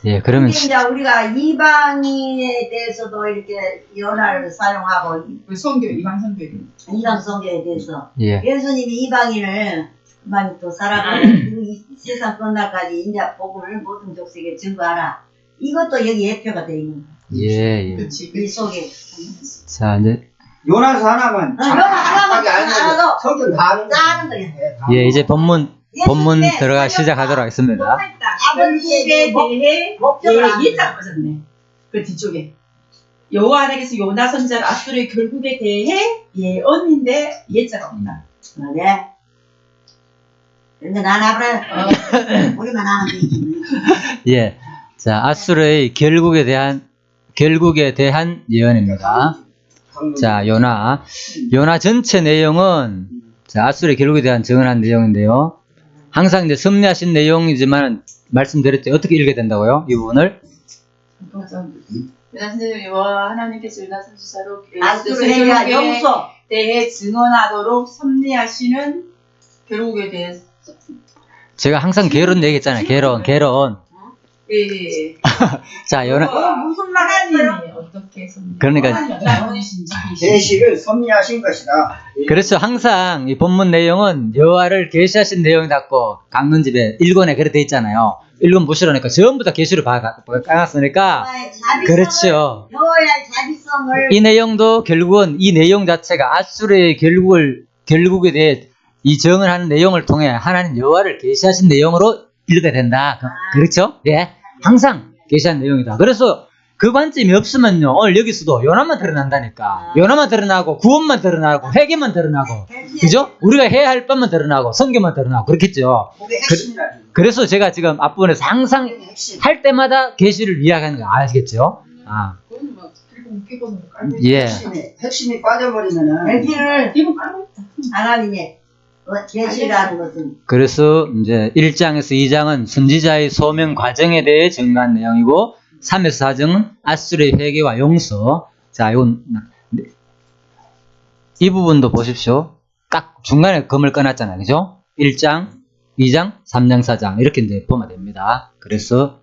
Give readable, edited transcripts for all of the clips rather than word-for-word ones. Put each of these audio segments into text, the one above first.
예, 그러면 근데 이제 우리가 이방인에 대해서도 이렇게 연화를 사용하고 성교 이방 선교에 이방 성교에 대해서 예. 예수님이 이방인을 많이 또 살아가고 이 세상 끝날까지 이제 복음을 모든 족속에 증거하라. 이것도 여기 예표가 되어 있는 거야. 예, 예. 그렇지. 이 속에. 자, 이제 요나서 하나만 하나도 성경 다 아는 짜는 거야. 예, 이제 본문 들어가 시작하도록 하겠습니다. 아버지에 결국에 대해 목적을 안 예자가 빠졌네. 그 뒤쪽에 여호와 하나님께서 요나 선지자를 아수르의 결국에 대해 예언인데 예자가 없나. 그래. 근데 난 아브라함 우리만 아는 거지. 예. 자, 아수르의 결국에 대한 예언입니다. 자, 요나 전체 내용은 자, 아수르의 결국에 대한 증언한 내용인데요. 항상 이제 섭리하신 내용이지만 말씀드렸죠. 어떻게 읽게 된다고요? 이 부분을? 요나 선지자를 여호와 하나님께서 요나 선지자로 아수르의 용서. 대해 증언하도록 섭리하시는 결국에 대해 제가 항상 개론 얘기했잖아요. 개론. 예. 자, 요나 무슨 말 했어요? 하나님이 어떻게 섭리? 그러니까 계시를 섭리하신 것이다. 그렇죠. 항상 이 본문 내용은 여호와를 계시하신 내용이라고 강론집에 1권에 그렇게 돼 있잖아요. 1권 보시라니까 전부 다 계시를 까놨으니까 그렇죠. 여호와의 자비성을 이 내용도 결국은 이 내용 자체가 아수르의 결국에 대해 이 정언하는 내용을 통해 하나님 여호와를 계시하신 내용으로 읽게 된다. 그렇죠? 예, 항상 계시한 내용이다. 그래서 그 관점이 없으면요, 오늘 여기서도 요나만 드러난다니까. 요나만 드러나고 구원만 드러나고 회개만 드러나고, 그죠? 우리가 해야 할 것만 드러나고 성경만 드러나고 그렇겠죠. 그게 핵심이라는 그래서 제가 지금 앞부분에서 항상 핵심. 할 때마다 계시를 이야기하는 거 아시겠죠? 아, 예. 핵심이 빠져버리면은 계시를 이거 깔고 있다. 하나님의 계시라는 것은 그래서 이제 1장에서 2장은 선지자의 소명 과정에 대해 증거한 내용이고 3에서 4장은 아수르의 회개와 용서. 자, 이건 이 부분도 보십시오. 딱 중간에 검을 꺼놨잖아요. 그죠? 1장, 2장, 3장, 4장 이렇게 이제 보면 됩니다. 그래서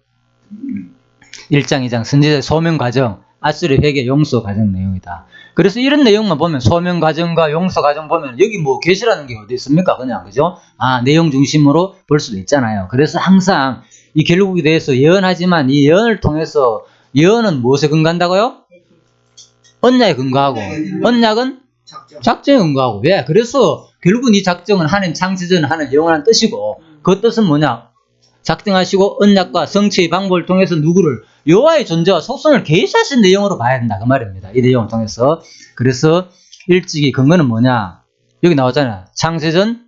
1장, 2장 선지자의 소명 과정, 아수르의 회개, 용서 과정 내용이다. 그래서 이런 내용만 보면 소명 과정과 용서 과정 보면 여기 뭐 계시라는 게 어디 있습니까? 그냥 그죠? 아, 내용 중심으로 볼 수도 있잖아요. 그래서 항상 이 결국에 대해서 예언하지만 이 예언을 통해서 예언은 무엇에 근거한다고요? 언약에 근거하고 언약은 작정에 근거하고. 왜? 그래서 결국은 이 작정은 하나님 창세전 하나님 영원한 뜻이고 그 뜻은 뭐냐? 작정하시고 언약과 성취의 방법을 통해서 누구를 여호와의 존재와 속성을 계시하신 내용으로 봐야 된다 그 말입니다. 이 내용을 통해서. 그래서 일찍이 근거는 뭐냐? 여기 나오잖아요. 창세전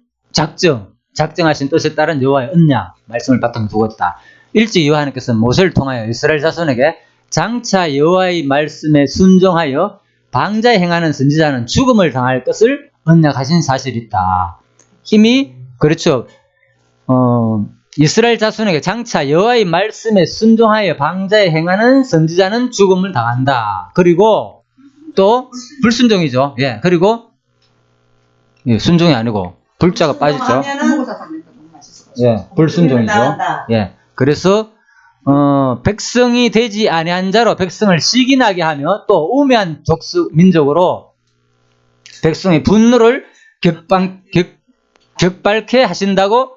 작정하신 뜻에 따른 여호와의 언약 말씀을 바탕에 두고 있다. 일찍이 여호와 하나님께서 모세를 통하여 이스라엘 자손에게 장차 여호와의 말씀에 순종하여 방자에 행하는 선지자는 죽음을 당할 것을 언약하신 사실이 있다. 이미 그렇죠. 이스라엘 자손에게 장차 여호와의 말씀에 순종하여 방자에 행하는 선지자는 죽음을 당한다. 그리고 또 불순종이죠. 예, 그리고 예, 순종이 아니고 불자가 빠지죠. 예, 불순종이죠. 예, 그래서 백성이 되지 아니한 자로 백성을 시기나게 하며 또 우매한 민족으로 백성의 분노를 격발케 하신다고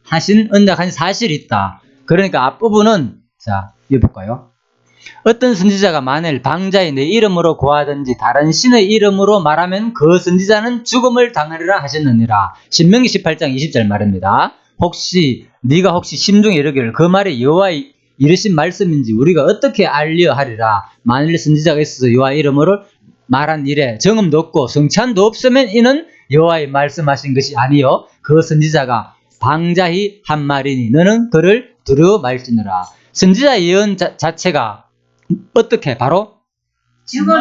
하신 언약한 사실이 있다. 그러니까 앞부분은 자, 이거 볼까요? 어떤 선지자가 만일 방자에 내 이름으로 고하든지 다른 신의 이름으로 말하면 그 선지자는 죽음을 당하리라 하셨느니라. 신명기 18장 20절 말입니다. 네가 혹시 심중에 이르기를 그 말이 여호와의 이르신 말씀인지 우리가 어떻게 알려 하리라. 만일 선지자가 있어서 여호와의 이름으로 말한 일에 정음도 없고 성찬도 없으면 이는 여호와의 말씀하신 것이 아니요 그 선지자가 방자히 한 말이니 너는 그를 두려워 말지니라. 선지자의 예언 자체가 어떻게 바로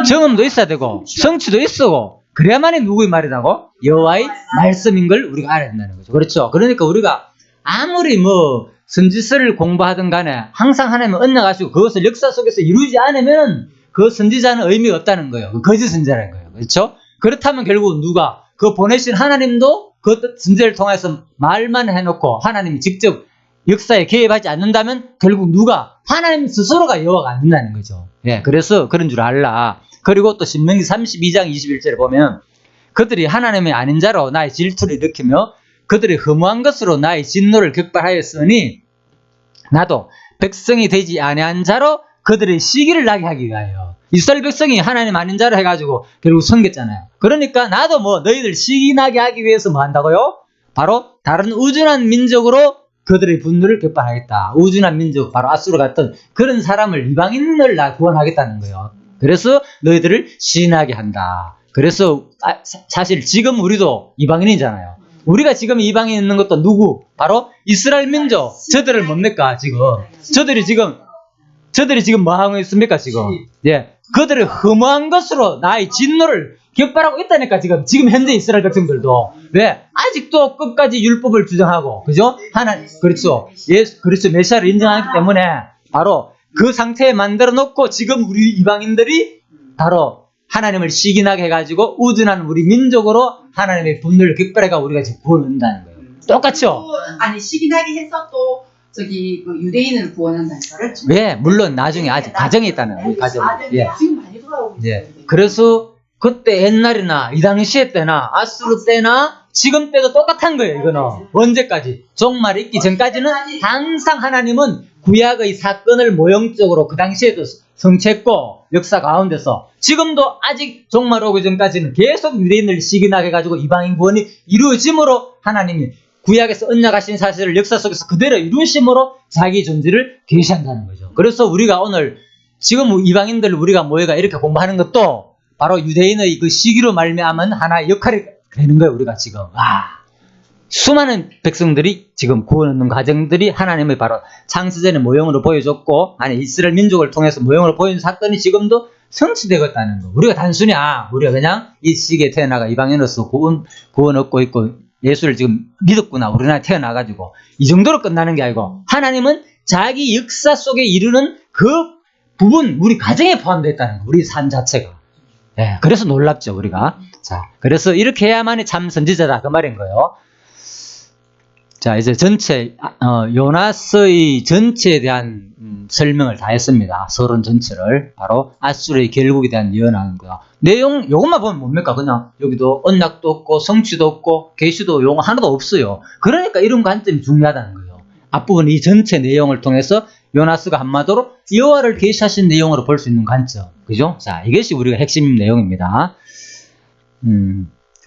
정음도 있어야 되고 성취도 있어고 그래야만이 누구의 말이라고? 여호와의 말씀인 걸 우리가 알아야 된다는 거죠. 그렇죠? 그러니까 우리가 아무리 뭐 선지서를 공부하든 간에 항상 하나님은 언약하시고 그것을 역사 속에서 이루지 않으면 그 선지자는 의미가 없다는 거예요. 그 거짓 선지자라는 거예요. 그렇죠? 그렇다면 결국 누가 그 보내신 하나님도 그 선지자를 통해서 말만 해놓고 하나님이 직접 역사에 개입하지 않는다면 결국 누가? 하나님 스스로가 여호와가 안 된다는 거죠. 예, 그래서 그런 줄 알라. 그리고 또 신명기 32장 21절에 보면 그들이 하나님의 아닌 자로 나의 질투를 일으키며 그들이 허무한 것으로 나의 진노를 격발하였으니 나도 백성이 되지 아니한 자로 그들의 시기를 나게 하기 위하여. 이스라엘 백성이 하나님 아닌 자로 해가지고 결국 섬겼잖아요. 그러니까 나도 뭐 너희들 시기 나게 하기 위해서 뭐 한다고요? 바로 다른 우준한 민족으로 그들의 분노를 격발하겠다. 우준한 민족, 바로 아수르 같은 그런 사람을, 이방인을 나 구원하겠다는 거예요. 그래서 너희들을 시인하게 한다. 그래서 사실 지금 우리도 이방인이잖아요. 우리가 지금 이방인 있는 것도 누구? 바로 이스라엘 민족. 저들을 뭡니까 지금? 저들이 지금 뭐 하고 있습니까 지금? 예, 그들을 허무한 것으로 나의 진노를 격발하고 있다니까 지금 현재 이스라엘 백성들도. 왜? 아직도 끝까지 율법을 주장하고, 그죠? 그렇죠. 그렇죠. 메시아를 인정하기 때문에 바로 그 상태에 만들어 놓고 지금 우리 이방인들이 바로 하나님을 시기나게 해가지고 우둔한 우리 민족으로 하나님의 분노를 격발해가 우리가 지금 구원한다는 거예요. 똑같죠? 아니, 시기나게 해서 또 저기 그 유대인을 구원한다니까. 그렇죠. 왜? 물론 나중에 아직 과정이 있다는 우리 과정. 예. 지금 많이 돌아오고 있어요. 예. 그래서 그때 옛날이나 이 당시에 때나 아수르 때나 지금 때도 똑같은 거예요. 이거는 언제까지? 종말 있기 전까지는 항상 하나님은 구약의 사건을 모형적으로 그 당시에도 성취했고 역사 가운데서 지금도 아직 종말 오기 전까지는 계속 유대인을 시기나게 해가지고 이방인 구원이 이루어짐으로 하나님이 구약에서 언약하신 사실을 역사 속에서 그대로 이루심으로 자기 존재를 계시한다는 거죠. 그래서 우리가 오늘 지금 이방인들 우리가 모여가 이렇게 공부하는 것도 바로 유대인의 그 시기로 말미암은 하나의 역할이 되는 거예요. 우리가 지금 수많은 백성들이 지금 구원 얻는 과정들이 하나님의 바로 창세전의 모형으로 보여줬고, 아니 이스라엘 민족을 통해서 모형으로 보여준 사건이 지금도 성취되고 있다는 거. 우리가 단순히 우리가 그냥 이 시기에 태어나가 이방인으로서 구원 얻고 있고 예수를 지금 믿었구나, 우리나라에 태어나가지고 이 정도로 끝나는 게 아니고 하나님은 자기 역사 속에 이루는 그 부분 우리 가정에 포함되어 있다는 거. 우리 삶 자체가. 예, 그래서 놀랍죠 우리가. 자, 그래서 이렇게 해야만이 참 선지자다 그 말인 거예요. 자, 이제 전체 요나스의 전체에 대한 설명을 다 했습니다. 서론 전체를. 바로 아수르의 결국에 대한 예언하는 거야. 내용 요것만 보면 뭡니까? 그냥 여기도 언약도 없고 성취도 없고 계시도 용어 하나도 없어요. 그러니까 이런 관점이 중요하다는 거예요. 앞부분 이 전체 내용을 통해서 요나스가 한마디로 여호와를 계시하신 내용으로 볼 수 있는 관점. 그죠? 자, 이것이 우리가 핵심 내용입니다.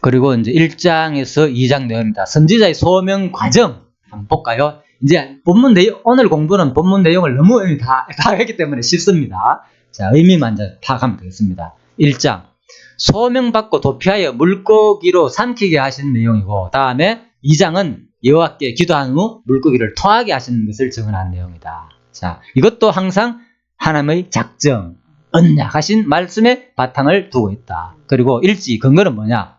그리고 이제 1장에서 2장 내용입니다. 선지자의 소명 과정 한번 볼까요? 이제 본문 내용, 오늘 공부는 본문 내용을 너무 다 했기 때문에 쉽습니다. 자, 의미만 이제 파악하면 되겠습니다. 1장. 소명받고 도피하여 물고기로 삼키게 하신 내용이고, 다음에 2장은 여호와께 기도한 후 물고기를 토하게 하시는 것을 증언한 내용이다. 자, 이것도 항상 하나님의 작정, 언약하신 말씀에 바탕을 두고 있다. 그리고 일지, 근거는 뭐냐?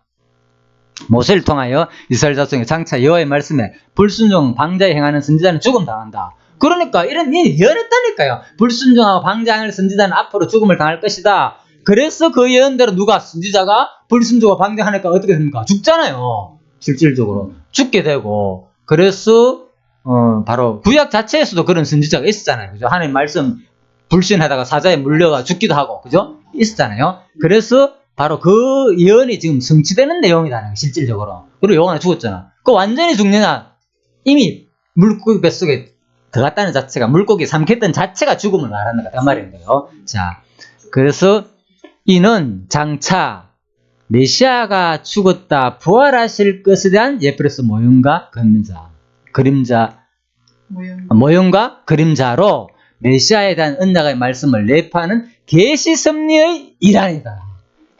모세를 통하여 이스라엘 자손에게 장차 여호와의 말씀에 불순종 방자에 행하는 선지자는 죽음 당한다. 그러니까 이런 일이 예언했다니까요. 불순종하고 방자하는 선지자는 앞으로 죽음을 당할 것이다. 그래서 그 예언대로 누가 선지자가 불순종하고 방자하니까 어떻게 됩니까? 죽잖아요. 실질적으로 죽게 되고. 그래서 바로 구약 자체에서도 그런 선지자가 있었잖아요. 그죠? 하나님 말씀 불신하다가 사자에 물려가 죽기도 하고, 그죠? 있었잖아요. 그래서 바로 그 예언이 지금 성취되는 내용이라는 거예요, 실질적으로. 그리고 요한은 죽었잖아. 그 완전히 죽느냐? 이미 물고기 뱃속에 들어갔다는 자체가, 물고기 삼켰던 자체가 죽음을 말하는 거다 말인 거예요. 자, 그래서 이는 장차 메시아가 죽었다 부활하실 것에 대한 예표로서 모형과 모형과 그림자로 메시아에 대한 언약의 말씀을 내포하는 계시 섭리의 일환이다.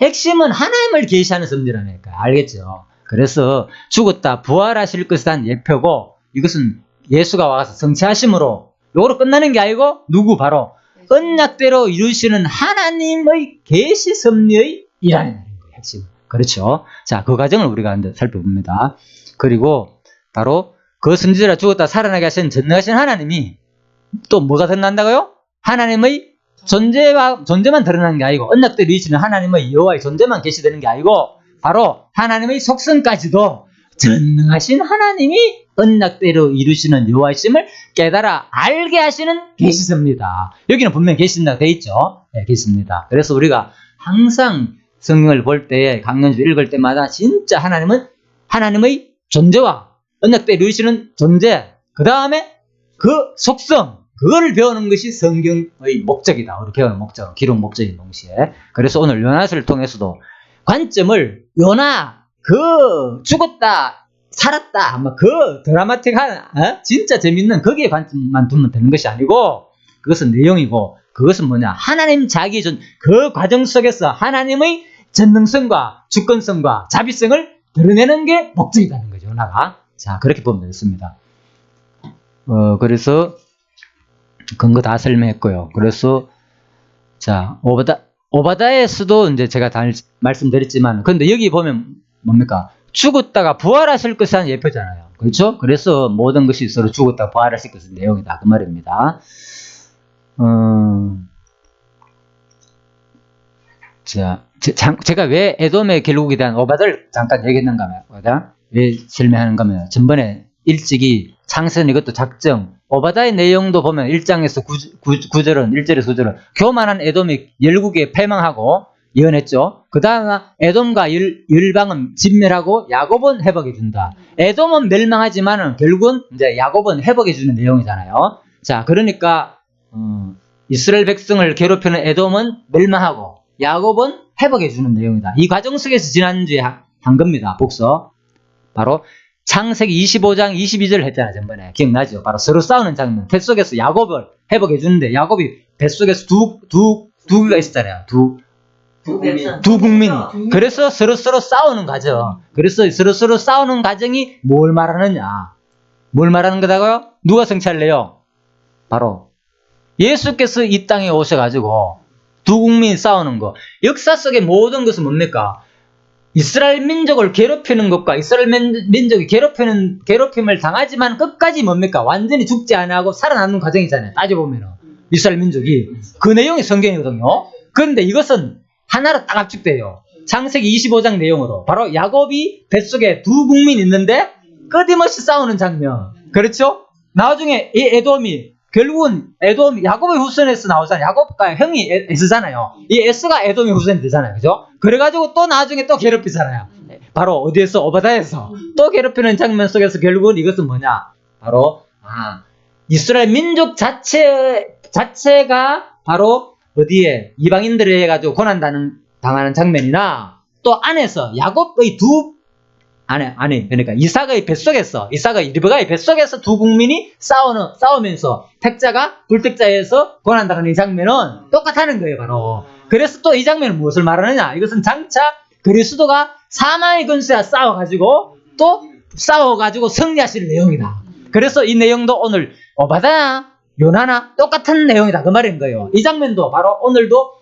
핵심은 하나님을 계시하는 섭리라니까. 알겠죠? 그래서 죽었다 부활하실 것에 대한 예표고, 이것은 예수가 와서 성취하심으로 요거로 끝나는 게 아니고 누구? 바로 언약대로 이루시는 하나님의 계시 섭리의 일환이라는 거예요. 핵심. 그렇죠? 자, 그 과정을 우리가 이제 살펴봅니다. 그리고 바로 그 선지자가 죽었다 살아나게 하신 전능하신 하나님이 또 뭐가 드러난다고요? 하나님의 존재만 드러나는 게 아니고, 언약대로 이루시는 하나님의 여호와의 존재만 계시되는 게 아니고 바로 하나님의 속성까지도 전능하신 하나님이 언약대로 이루시는 여호와이심을 깨달아 알게 하시는 계시습니다. 여기는 분명히 계신다고 되어 있죠. 네, 계십니다. 그래서 우리가 항상 성경을 볼 때에 강론주 읽을 때마다 진짜 하나님은 하나님의 존재와 언약대로 이루시는 존재, 그 다음에 그 속성, 그걸 배우는 것이 성경의 목적이다. 우리 배우는 목적, 기록 목적인 동시에. 그래서 오늘 요나스를 통해서도 관점을 요나 그 죽었다 살았다 뭐 그 드라마틱한 진짜 재밌는 거기에 관점만 두면 되는 것이 아니고 그것은 내용이고 그것은 뭐냐 하나님 자기 그 과정 속에서 하나님의 전능성과 주권성과 자비성을 드러내는 게 목적이라는 거죠. 요나가. 자 그렇게 보면 되겠습니다. 그래서 근거 다 설명했고요. 그래서 자 오바다에서도 이제 제가 다 말씀드렸지만 근데 여기 보면 뭡니까? 죽었다가 부활하실 것이라는 예표잖아요. 그렇죠? 그래서 모든 것이 서로 죽었다가 부활하실 것의 내용이다. 그 말입니다. 자, 제가 왜 에돔의 결국에 대한 오바다를 잠깐 얘기했는가 하면, 왜 설명하는가 하면, 전번에 일찍이 창세는 이것도 작정, 오바다의 내용도 보면 1장에서 9절은, 1절에서 9절은 교만한 에돔이 열국에 패망하고 예언했죠. 그 다음에 에돔과 열방은 진멸하고 야곱은 회복해준다. 에돔은 멸망하지만은 결국은 이제 야곱은 회복해주는 내용이잖아요. 자, 그러니까, 이스라엘 백성을 괴롭히는 에돔은 멸망하고 야곱은 회복해주는 내용이다. 이 과정 속에서 지난주에 한 겁니다. 복서. 바로 창세기 25장 22절 했잖아요. 전번에. 기억나죠? 바로 서로 싸우는 장면. 뱃속에서 야곱을 회복해주는데 야곱이 뱃속에서 두 개가 있었잖아요. 두 국민이. 그래서 서로 싸우는 과정. 그래서 서로 싸우는 과정이 뭘 말하느냐. 뭘 말하는 거다고요? 누가 성취할래요? 바로 예수께서 이 땅에 오셔가지고 두 국민이 싸우는 거. 역사 속의 모든 것은 뭡니까? 이스라엘 민족을 괴롭히는 것과 이스라엘 민족이 괴롭힘을 당하지만 끝까지 뭡니까? 완전히 죽지 않고 살아남는 과정이잖아요. 따져보면은. 이스라엘 민족이. 그 내용이 성경이거든요. 그런데 이것은 하나로 딱 압축돼요. 창세기 25장 내용으로. 바로 야곱이 뱃속에 두 국민이 있는데 끊임없이 싸우는 장면. 그렇죠? 나중에 이 에돔이 결국은 야곱의 후손에서 나오잖아요. 야곱과 형이 에스잖아요. 이 에스가 에돔의 후손이 되잖아요. 그죠? 그래가지고 또 나중에 또 괴롭히잖아요. 바로 어디에서? 오바다에서. 또 괴롭히는 장면 속에서 결국은 이것은 뭐냐? 바로, 이스라엘 민족 자체가 바로 어디에? 이방인들에 의해 가지고 당하는 장면이나 또 안에서 야곱의 그러니까 이삭의 뱃속에서, 리브가의 뱃속에서 두 국민이 싸우면서 불택자에서 고난당하는 이 장면은 똑같다는 거예요, 바로. 그래서 또 이 장면은 무엇을 말하느냐? 이것은 장차 그리스도가 사망의 근세와 싸워가지고 승리하실 내용이다. 그래서 이 내용도 오늘 오바다나 요나나 똑같은 내용이다. 그 말인 거예요. 이 장면도 바로 오늘도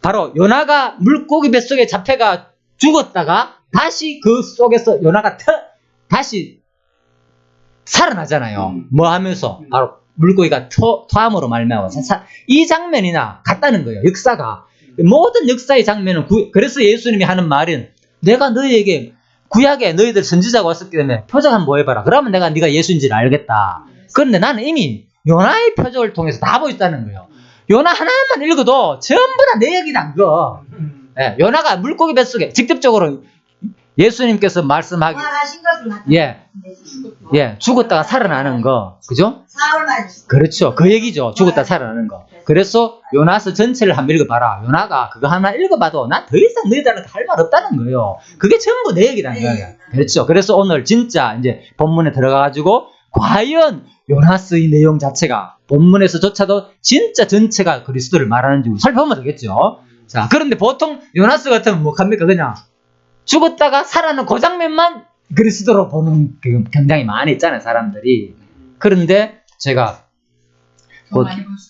바로 요나가 물고기 뱃속에 잡혀가 죽었다가 다시 그 속에서 요나가 다시 살아나잖아요. 뭐 하면서? 바로 물고기가 토함으로 말미암아 이 장면이나 같다는 거예요. 역사가. 모든 역사의 장면은 그래서 예수님이 하는 말은 내가 너희에게 구약에 너희들 선지자가 왔었기 때문에 표적 한번 보여봐라. 그러면 네가 예수인지를 알겠다. 그런데 나는 이미 요나의 표적을 통해서 다 보였다는 거예요. 요나 하나만 읽어도 전부 다 내 얘기다. 그거. 예, 요나가 물고기 뱃속에 직접적으로 예수님께서 말씀하기 죽었다가 살아나는 거. 그죠? 그렇죠. 그 얘기죠. 죽었다가 살아나는 거. 그래서 요나서 전체를 한번 읽어봐라. 요나가 그거 하나 읽어봐도 난 더 이상 너희들한테 할 말 없다는 거예요. 그게 전부 내 얘기라는 거예요. 그렇죠. 그래서 오늘 진짜 이제 본문에 들어가가지고 과연 요나스의 내용 자체가 본문에서조차도 진짜 전체가 그리스도를 말하는지 살펴보면 되겠죠. 자, 그런데 보통 요나스 같으면 뭐 합니까? 그냥 죽었다가 살아나는 그 장면만 그리스도로 보는 굉장히 많이 있잖아요, 사람들이. 그런데 제가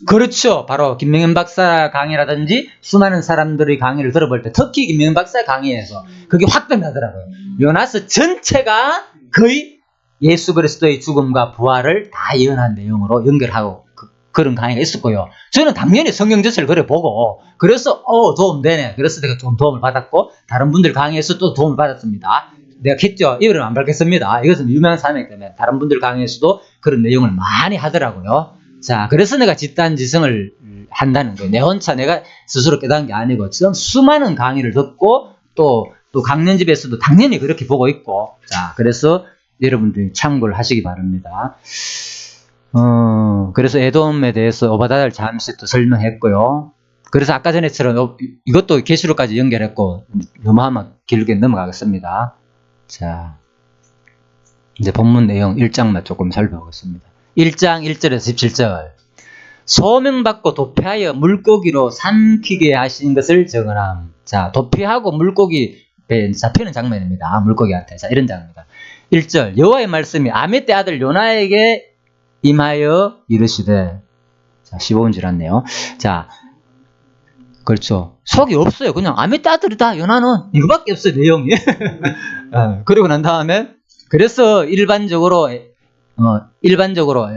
그렇죠. 바로 김명현 박사 강의라든지 수많은 사람들의 강의를 들어볼 때 특히 김명현 박사 강의에서 그게 확변하더라고요. 요나스 전체가 거의 예수 그리스도의 죽음과 부활을 다 예언한 내용으로 연결하고 그런 강의가 있었고요. 저는 당연히 성경 전체를 그래 보고 그래서 도움되네. 그래서 제가 좀 도움을 받았고 다른 분들 강의에서 또 도움을 받았습니다. 내가 했죠. 이거는 안 밝혔습니다. 이것은 유명한 사람이기 때문에 다른 분들 강의에서도 그런 내용을 많이 하더라고요. 자, 그래서 내가 집단지성을 한다는 거예요. 내 혼자 내가 스스로 깨달은 게 아니고 수많은 강의를 듣고 또 강연집에서도 당연히 그렇게 보고 있고, 자, 그래서 여러분들이 참고를 하시기 바랍니다. 그래서 에돔에 대해서 오바다를 잠시 또 설명했고요. 그래서 아까 전에처럼 이것도 계시록까지 연결했고 너무 하면 길게 넘어가겠습니다. 자, 이제 본문 내용 1장만 조금 살펴보겠습니다. 1장 1절에서 17절. 소명받고 도피하여 물고기로 삼키게 하신 것을 정언함. 자, 도피하고 물고기 배 잡히는 장면입니다. 물고기한테. 자, 이런 장면입니다. 1절. 여호와의 말씀이 아미떼 아들 요나에게 임하여 이르시되. 자, 15분 지났네요. 자, 그렇죠. 속이 없어요. 그냥 아미떼 아들이다. 요나는 이거밖에 없어요. 내용이. 그리고 난 다음에 그래서 일반적으로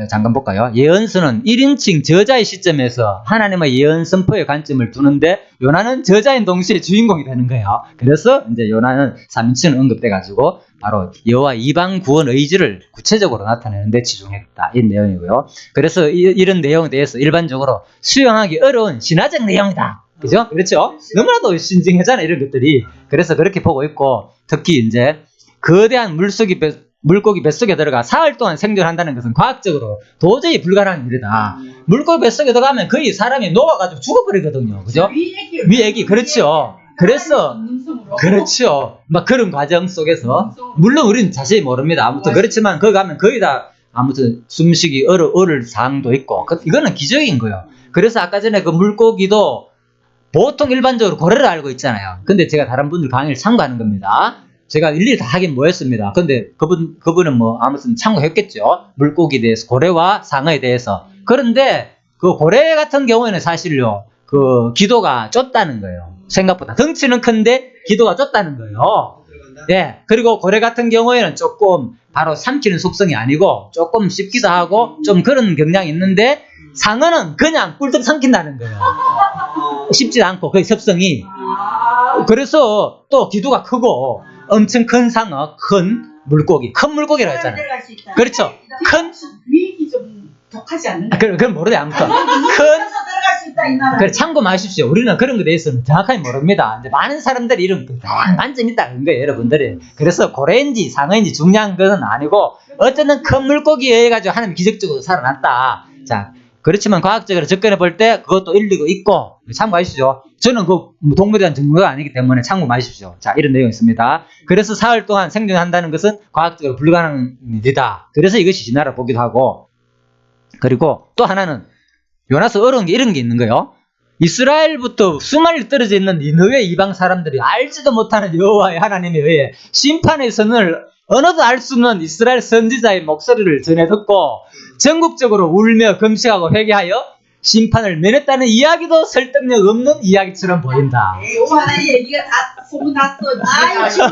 잠깐 볼까요? 예언서는 1인칭 저자의 시점에서 하나님의 예언 선포의 관점을 두는데 요나는 저자인 동시에 주인공이 되는 거예요. 그래서 이제 요나는 3인칭 언급돼 가지고 바로 여호와 이방 구원 의지를 구체적으로 나타내는 데 치중했다. 이 내용이고요. 그래서 이런 내용에 대해서 일반적으로 수용하기 어려운 신화적 내용이다. 그죠? 그렇죠? 너무나도 신중하잖아요, 이런 것들이. 그래서 그렇게 보고 있고, 특히 이제 거대한 물고기 뱃속에 들어가 사흘 동안 생존한다는 것은 과학적으로 도저히 불가능한 일이다. 물고기 뱃속에 들어가면 거의 사람이 녹아가지고 죽어버리거든요. 그죠? 위액이, 그렇죠. 그래서, 그렇죠. 막 그런 과정 속에서, 물론 우리는 자세히 모릅니다. 아무튼 그렇지만 거기 가면 거의 다 아무튼 숨쉬기 어려울 사항도 있고, 이거는 기적인 거예요. 그래서 아까 전에 그 물고기도 보통 일반적으로 고래를 알고 있잖아요. 근데 제가 다른 분들 강의를 참고하는 겁니다. 제가 일일이 다 하긴 뭐했습니다. 근데 그분은 뭐 아무튼 참고했겠죠. 물고기에 대해서, 고래와 상어에 대해서. 그런데 그 고래 같은 경우에는 사실요, 그 기도가 좁다는 거예요. 생각보다 덩치는 큰데 기도가 좁다는 거예요. 예. 그리고 고래 같은 경우에는 조금 바로 삼키는 속성이 아니고 조금 씹기도 하고 좀 그런 경향이 있는데, 상어는 그냥 꿀떡 삼킨다는 거예요. 씹지도 않고, 그 습성이. 그래서 또 기도가 크고, 엄청 큰 상어, 큰 물고기라고 했잖아요. 그렇죠. 큰, 위액이 좀 독하지 않는가? 그건 모르네, 아무튼. 그래, 참고 마십시오. 우리는 그런 것에 대해서는 정확하게 모릅니다. 이제 많은 사람들이 이런 관점이 있다는 거예요, 여러분들이. 그래서 고래인지 상어인지 중요한 건 아니고, 어쨌든 큰 물고기에 의해 가지고 하나님 기적적으로 살아났다. 자, 그렇지만 과학적으로 접근해 볼 때 그것도 일리가 있고, 참고하시죠. 저는 그 동물에 대한 전문가가 아니기 때문에 참고 마십시오. 자, 이런 내용이 있습니다. 그래서 사흘 동안 생존한다는 것은 과학적으로 불가능한 일이다. 그래서 이것이 진화를 보기도 하고, 그리고 또 하나는 요나서 어려운 게 이런 게 있는 거예요. 이스라엘부터 수마리 떨어져 있는 니느웨 이방 사람들이 알지도 못하는 여호와의 하나님에 의해 심판의 선을 어느도 알 수 없는 이스라엘 선지자의 목소리를 전해 듣고 전국적으로 울며 금식하고 회개하여 심판을 면했다는 이야기도 설득력 없는 이야기처럼 보인다. 요한의 얘기가 다 소문났어. 아유, 지금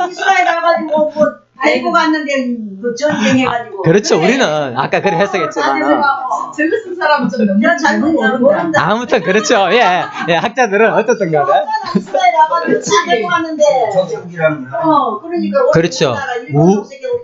이스라엘 가가지고 데리고 갔는데 그 전쟁해가지고. 그렇죠. 우리는 아까 그래 해석했지만 저거 쓴 사람은 좀 너무 잘못 모른다. 아무튼 그렇죠. 예, 학자들은 어떻든 간에 이스라엘 가가지고 다 데리고 갔는데. 조정기라는 거. 그러니까 그렇죠.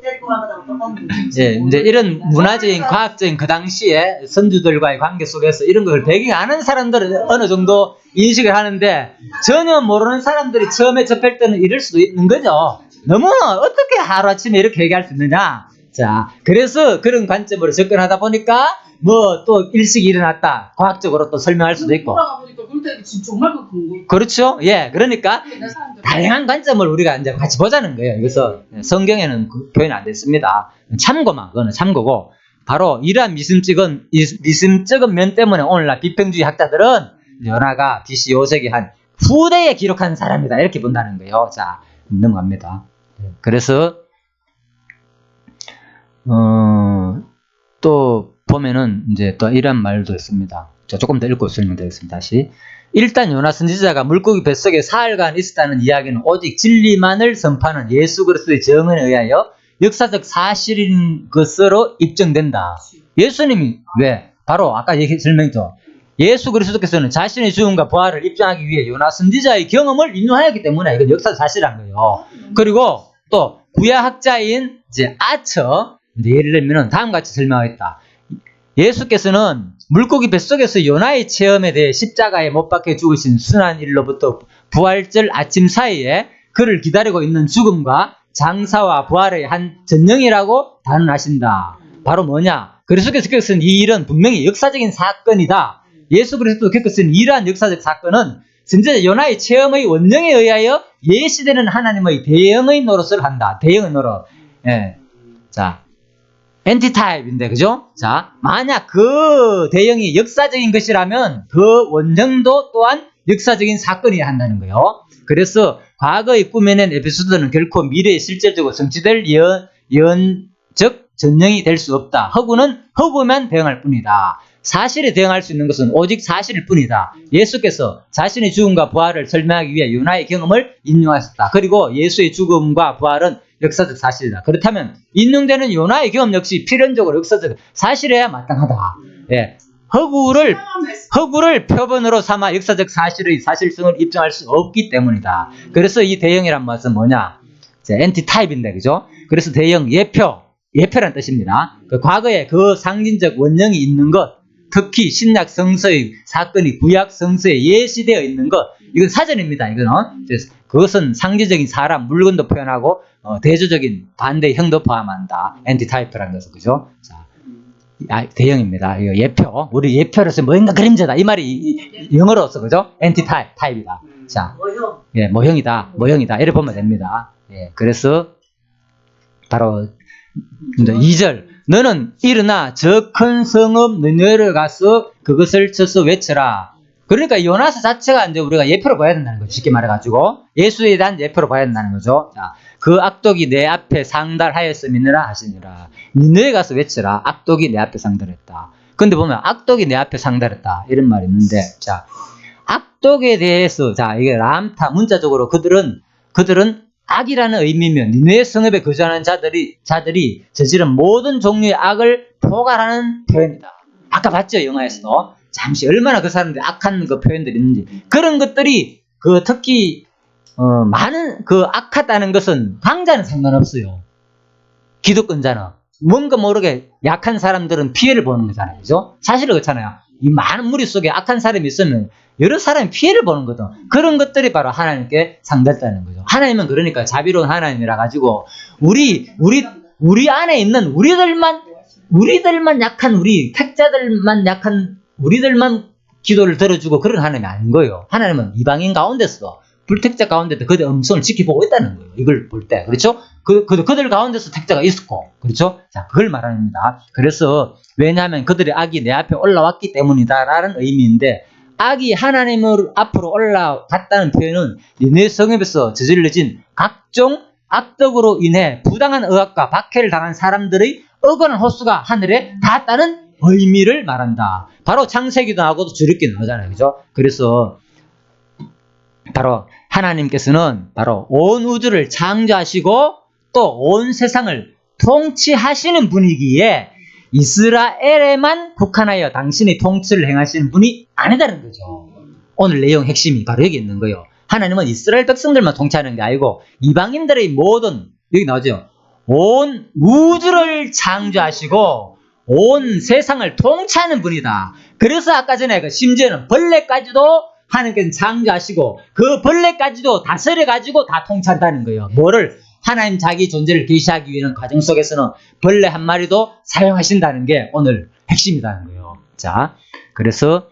데리고 가거든 똑같은. 예, 이제 이런 문화적인, 과학적인 그 당시에 선주들과의 관계 속에서 이런 걸 배경 아는 사람들은 어느 정도 인식을 하는데 전혀 모르는 사람들이 처음에 접할 때는 이럴 수도 있는 거죠. 너무 어떻게 하루아침에 이렇게 얘기할 수 있느냐. 자, 그래서 그런 관점으로 접근하다 보니까 뭐 또 일식이 일어났다. 과학적으로 또 설명할 수도 있고. 보니까 그럴 지금 정말 그 그렇죠. 예, 그러니까 다양한 관점을 우리가 이제 같이 보자는 거예요. 그래서 성경에는 그 표현이 안 됐습니다. 참고만, 그거는 참고고. 바로 이러한 미심쩍은 면 때문에 오늘날 비평주의 학자들은 요나가 BC 5세기 한 후대에 기록한 사람이다. 이렇게 본다는 거예요. 자, 넘어갑니다. 그래서 또 보면은 이제 또 이런 말도 있습니다. 자, 조금 더 읽고 설명드리겠습니다. 다시. 일단 요나 선지자가 물고기 뱃속에 사흘간 있었다는 이야기는 오직 진리만을 선포하는 예수 그리스도의 정언에 의하여 역사적 사실인 것으로 입증된다. 예수님이 왜? 바로 아까 설명했죠. 예수 그리스도께서는 자신의 죽음과 부활을 입증하기 위해 요나 선지자의 경험을 인용하였기 때문에 이건 역사적 사실이란 거예요. 그리고 또 구약학자인 이제 아처 이제 예를 들면은 다음과 같이 설명하겠다. 예수께서는 물고기 뱃속에서 요나의 체험에 대해 십자가에 못 박혀 죽으신 순환 일로부터 부활절 아침 사이에 그를 기다리고 있는 죽음과 장사와 부활의 한 전형이라고 단언하신다. 바로 뭐냐? 그리스도께서 겪으신 이 일은 분명히 역사적인 사건이다. 예수 그리스도 겪으신 이러한 역사적 사건은 선지자 요나의 체험의 원령에 의하여 예시되는 하나님의 대형의 노릇을 한다. 대형의 노릇. 예. 자, 엔티타입인데, 그죠? 자, 만약 그 대형이 역사적인 것이라면 그 원령도 또한 역사적인 사건이어야 한다는 거예요. 그래서 과거에 꾸며낸 에피소드는 결코 미래에 실질적으로 성취될 예언적 전형이 될 수 없다. 허구만 대응할 뿐이다. 사실에 대응할 수 있는 것은 오직 사실일 뿐이다. 예수께서 자신의 죽음과 부활을 설명하기 위해 요나의 경험을 인용하셨다. 그리고 예수의 죽음과 부활은 역사적 사실이다. 그렇다면 인용되는 요나의 경험 역시 필연적으로 역사적 사실이어야 마땅하다. 예. 허구를 표본으로 삼아 역사적 사실의 사실성을 입증할 수 없기 때문이다. 그래서 이 대형이란 말은 뭐냐? 엔티타입인데, 그죠? 그래서 대형, 예표란 뜻입니다. 그 과거에 그 상징적 원형이 있는 것, 특히 신약 성서의 사건이 구약 성서에 예시되어 있는 것, 이건 사전입니다. 이거는 그것은 상징적인 사람, 물건도 표현하고 대조적인 반대형도 포함한다. 엔티타입이라는 것은, 그죠? 자, 대형입니다. 이거 예표, 우리 예표로서 뭔가 그림자다. 이 말이 영어로서, 그죠? 엔티타입이다. 자, 예, 모형이다. 이렇게 보면 됩니다. 예, 그래서 바로 2절, 너는 일어나 저 큰 성읍 느느웨를 가서 그것을 쳐서 외쳐라. 그러니까 요나서 자체가 이제 우리가 예표로 봐야 된다는 거죠. 쉽게 말해가지고 예수에 대한 예표로 봐야 된다는 거죠. 자, 그 악독이 내 앞에 상달하였음이니라 하시니라. 니네에 가서 외쳐라. 악독이 내 앞에 상달했다. 근데 보면 악독이 내 앞에 상달했다 이런 말이 있는데, 자, 악독에 대해서, 자, 이게 람타 문자적으로 그들은 악이라는 의미면 니네의 성읍에 거주하는 자들이 저지른 모든 종류의 악을 포괄하는 표현이다. 아까 봤죠, 영화에서. 잠시 얼마나 그 사람들이 악한 그 표현들이 있는지. 그런 것들이 특히 많은 악하다는 것은 강자는 상관없어요. 기득권자는 뭔가 모르게 약한 사람들은 피해를 보는 거잖아요, 그죠? 사실은 그렇잖아요. 이 많은 무리 속에 악한 사람이 있으면 여러 사람이 피해를 보는 거든. 그런 것들이 바로 하나님께 상달다는 거죠. 하나님은 그러니까 자비로운 하나님이라 가지고 우리 안에 있는 우리들만 약한 택자들만 약한 우리들만 기도를 들어주고 그런 하나님이 아닌 거예요. 하나님은 이방인 가운데서 불택자 가운데도 그들의 음성을 지켜보고 있다는 거예요. 이걸 볼 때. 그렇죠? 그들 가운데서 택자가 있었고. 그렇죠? 자, 그걸 말합니다. 그래서, 왜냐하면 그들의 악이 내 앞에 올라왔기 때문이다라는 의미인데, 악이 하나님을 앞으로 올라갔다는 표현은 니네 성읍에서 저질러진 각종 악덕으로 인해 부당한 억압과 박해를 당한 사람들의 억울한 호수가 하늘에 닿았다는 의미를 말한다. 바로 창세기도 나오고 주립기도 나오잖아요. 그죠? 그래서 바로 하나님께서는 바로 온 우주를 창조하시고 또 온 세상을 통치하시는 분이기에 이스라엘에만 국한하여 당신의 통치를 행하시는 분이 아니다는 거죠. 오늘 내용 핵심이 바로 여기 있는 거예요. 하나님은 이스라엘 백성들만 통치하는 게 아니고 이방인들의 모든, 여기 나오죠. 온 우주를 창조하시고 온 세상을 통치하는 분이다. 그래서 아까 전에 심지어는 벌레까지도 하나님께서 창조하시고 그 벌레까지도 다스려가지고 다 통치한다는 거예요. 뭐를? 하나님 자기 존재를 계시하기 위한 과정 속에서는 벌레 한 마리도 사용하신다는 게 오늘 핵심이라는 거예요. 자, 그래서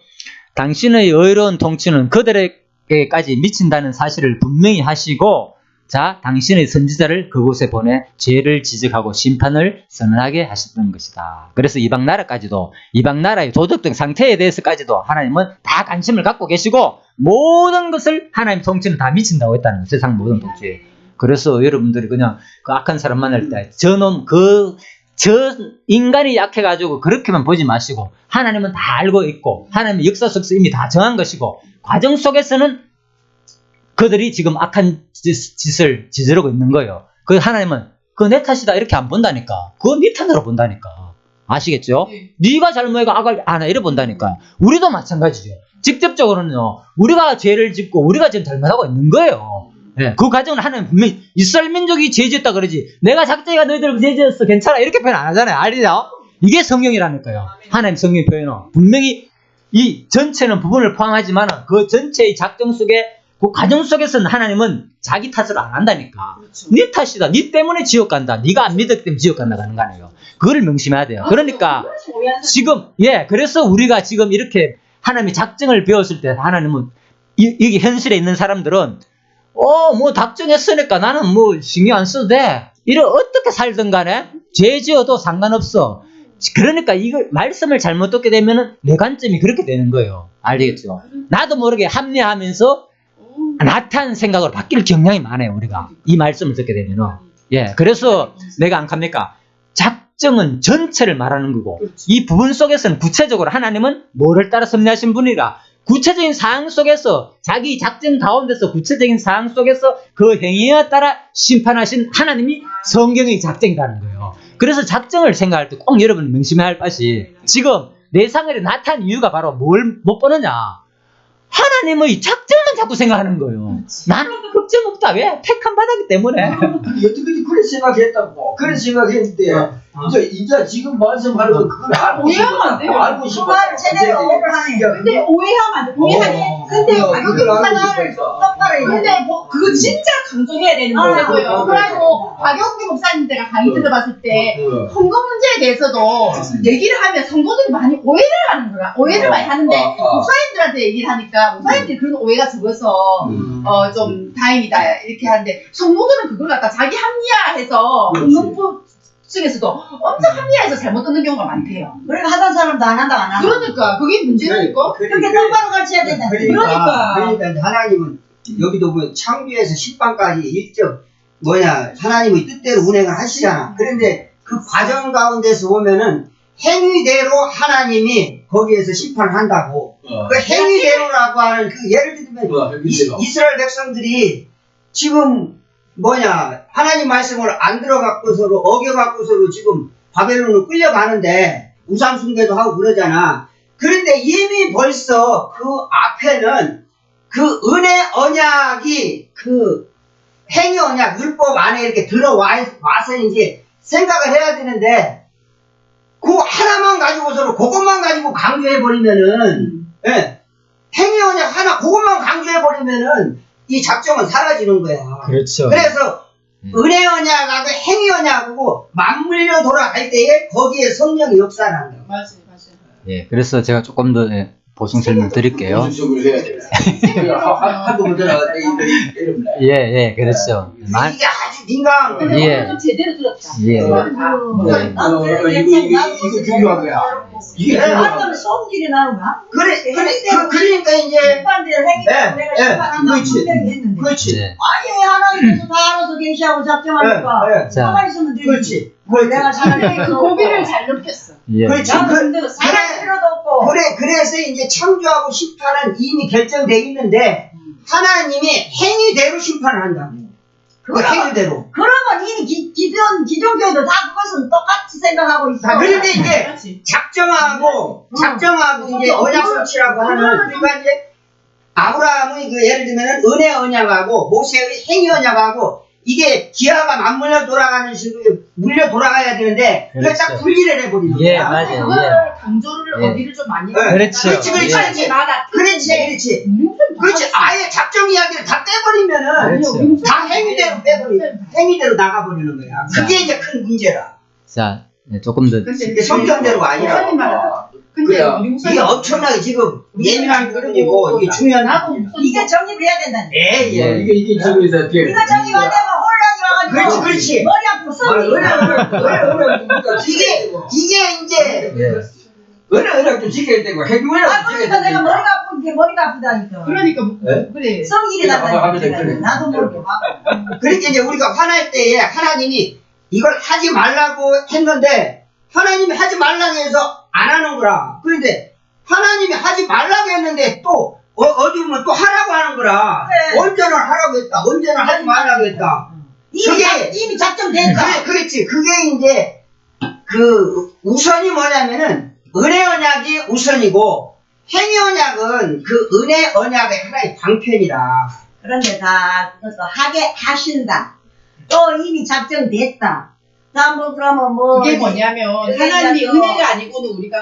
당신의 의로운 통치는 그들에게까지 미친다는 사실을 분명히 하시고, 자, 당신의 선지자를 그곳에 보내 죄를 지적하고 심판을 선언하게 하셨던 것이다. 그래서 이방 나라의 도덕적 상태에 대해서까지도 하나님은 다 관심을 갖고 계시고 모든 것을 하나님 통치는 다 미친다고 했다는 거예요. 세상 모든 통치. 그래서 여러분들이 그냥 그 악한 사람 만날 때 저 인간이 약해가지고 그렇게만 보지 마시고 하나님은 다 알고 있고 하나님의 역사 속에서 이미 다 정한 것이고 과정 속에서는 그들이 지금 악한 짓을 저지르고 있는 거예요. 그 하나님은 그거 내 탓이다 이렇게 안 본다니까. 그거 네 탓으로 본다니까. 아시겠죠? 네가 잘못해가 악을 안 해 이래 본다니까. 우리도 마찬가지죠. 직접적으로는요. 우리가 죄를 짓고 우리가 지금 잘못하고 있는 거예요. 예, 그 과정은 하나님 분명히 이스라엘 민족이 죄지었다 그러지. 내가 작정이가 너희들 죄지었어. 괜찮아. 이렇게 표현 안 하잖아요. 알죠? 이게 성경이라니까요. 하나님 성경 표현은 분명히 이 전체는 부분을 포함하지만 그 전체의 작정 속에 그 과정 속에서는 하나님은 자기 탓을 안 한다니까. 그렇죠. 네 탓이다. 네 때문에 지옥 간다. 네가 안 믿었기 때문에 지옥 간다 가는 거 아니에요. 그거를 명심해야 돼요. 그러니까 지금 그래서 우리가 지금 이렇게 하나님의 작정을 배웠을 때 하나님은 이게 현실에 있는 사람들은 뭐 작정했으니까 나는 뭐 신경 안 써도 돼. 이래 어떻게 살든 간에 죄 지어도 상관없어. 그러니까 이걸 말씀을 잘못 듣게 되면은 내 관점이 그렇게 되는 거예요. 알겠죠? 나도 모르게 합리화하면서 나타난 생각으로 바뀔 경향이 많아요. 우리가 이 말씀을 듣게 되면은 그래서 내가 안 갑니까? 작정은 전체를 말하는 거고 이 부분 속에서는 구체적으로 하나님은 뭐를 따라 섭리하신 분이라 구체적인 사항 속에서 자기 작정 가운데서 구체적인 사항 속에서 그 행위에 따라 심판하신 하나님이 성경의 작정이라는 거예요. 그래서 작정을 생각할 때 꼭 여러분이 명심해야 할 것이 지금 내 상을에 나타난 이유가 바로 뭘 못 보느냐. 하나님의 작정만 자꾸 생각하는 거예요. 나는 걱정 없다. 왜? 택한 바다기 때문에. 여태까지 그래 생각했다고. 그래 생각했는데 이제 지금 말씀하는 거 그걸 알고 오해하면 안 돼요. 알고 싶어. 그걸 제대로 오를 하네. 근데 오해하면 안 돼. 오해하니. 근데 그걸 알고 싶어. 똑바로 얘기해. 근데 그거 진짜 강조해야 되는 거고요. 그리고 박영기 목사님들과 강의 들어봤을 때 선거 문제에 대해서도 얘기를 하면 성도들이 많이 오해를 하는 거야. 오해를 많이 하는데 목사님들한테 얘기를 하니까 목사님들이 그런 오해가 적어서 좀 다행이다 이렇게 하는데 성도들은 그걸 갖다 자기 합리화해서 응급부 측에서도 엄청 합리화해서 잘못 듣는 경우가 많대요. 그러니까 하던 사람도 안 한다 안 한다. 그러니까 그게 문제니까. 그렇게 똑바로 가르쳐야 된다. 그러니까. 하나님은 여기도 보면 창조에서 십방까지 일적 하나님의 뜻대로 운행을 하시잖아. 그런데 그 과정 가운데서 보면은 행위대로 하나님이 거기에서 심판을 한다고. 그 행위대로라고 하는 그 예를 들면 이스라엘 백성들이 지금 하나님 말씀을 안 들어갖고서로 어겨갖고서로 지금 바벨론으로 끌려가는데 우상 숭배도 하고 그러잖아. 그런데 이미 벌써 그 앞에는 그 은혜 언약이 그 행위 언약 율법 안에 이렇게 들어와서 이제 생각을 해야 되는데 그 하나만 가지고서는 그것만 가지고 강조해버리면은 행위 언약 하나 그것만 강조해버리면은 이 작정은 사라지는 거야. 그렇죠. 그래서 은혜 언약하고 행위 언약하고 맞물려 돌아갈 때에 거기에 성령의 역사를 한다. 맞아요. 그래서 제가 조금 더 보충 설명 드릴게요. 그렇죠. 이게 아주 민감한 거야. 근데 좀 제대로 들었다. 이거 중요한 거야. 이게 완전 소음질이 나는가? 그러니까 이제 반대로 행위대로 내가 심판한다고 분명히 했는데 그렇지. 아니 하나님께서 다 알아서 계시하고 작정하니까 자. 가만히 있으면 되지. 그렇지. 내가 잘하니까 그 고비를 잘 넘겼어. 그렇지. 나도 근데 사랑할 필요도 없고 그래서 이제 창조하고 심판은 이미 결정돼 있는데 하나님이 행위대로 심판을 한다고. 그 행위대로. 그러면 이미 기존 교회도 다 그것은 똑같이 생각하고 있어. 그런데 이제 그렇지. 작정하고 이제 언약 성취라고 하는 그러니까 이제 아브라함의 그 예를 들면은 은혜 언약하고 모세의 행위 언약하고 이게 기아가 맞물려 돌아가는 식으로 물려 돌아가야 되는데 그걸 딱 그렇죠. 분리를 해버리는 거야. 맞아요. 그거를 강조를 어디를 좀 많이 그렇죠. 그렇지. 아예 작정 이야기를 다 빼버리면은 그렇죠. 다 행위대로 나가버리는 거야. 그게 이제 큰 문제라. 자, 조금 더. 이게 성경대로가 아니라. 근데 이게 엄청나게 지금 예민한 부분이고 이게 중요한 부분이야. 이게 정립을 해야 된다. 이게 지금에서 이거 정립 안 되면 혼란이 와가지고 그렇지. 머리 아프고 쓰기. 이게 이제 은혜를 좀 지켜야 되고 해결을 그러니까 내가 머리가 아프다니까. 그러니까 그래. 성질이 난다니까. 나도 모르게 막. 그러니까 이제 우리가 화날 때에 하나님이 이걸 하지 말라고 했는데 하나님이 하지 말라고 해서 안 하는 거라. 그런데 하나님이 하지 말라고 했는데 또 어디 보면 또 하라고 하는 거라. 그래. 언제는 하라고 했다. 언제는 하지 말라고 했다. 이미 작정됐다. 그렇지. 그게 이제 그 우선이 뭐냐면은 은혜 언약이 우선이고 행위 언약은 그 은혜 언약의 하나의 방편이라. 그런데 다 그것도 하게 하신다. 또 이미 작정됐다. 나 뭐 그러면 뭐 그게 뭐냐면 그게 하나님의 이제 또- 은혜가 아니고는 우리가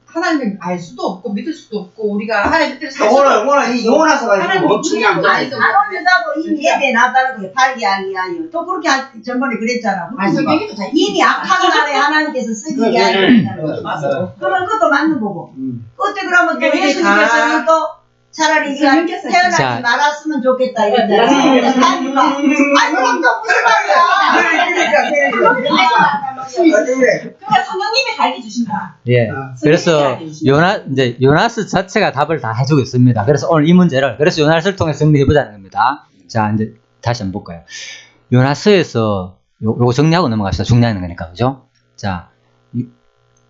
하나님을 알 수도 없고 믿을 수도 없고 우리가 하나님 뜻대로 살 수도 오늘 없고 오늘 이 요나서 가지고 하나님이 엄청난 은혜가 거. 아니죠. 안 올려다고 이미 예배 나가는 게 발기하기 위하여. 또 그렇게 전번에 그랬잖아. 아 성경에도 다 이미 악한 날에 하나님께서 쓰기 위하여. 맞아. 그런 것도 맞는 거고. 그때 그러면 또 그게 예수님께서는 또 차라리 네가 성령께서 태어나지 자. 말았으면 좋겠다 이랬잖아. 하니까 아 이건 또 무슨 말이야. 그러니까 성령님이 가르쳐 주신다. 예. 그래서 요나스 자체가 답을 다 해주고 있습니다. 그래서 오늘 이 문제를 그래서 요나스를 통해서 정리해보자는 겁니다. 자, 이제 다시 한번 볼까요? 요나스에서 요거 정리하고 넘어갑시다. 중요한 거니까, 그죠? 자,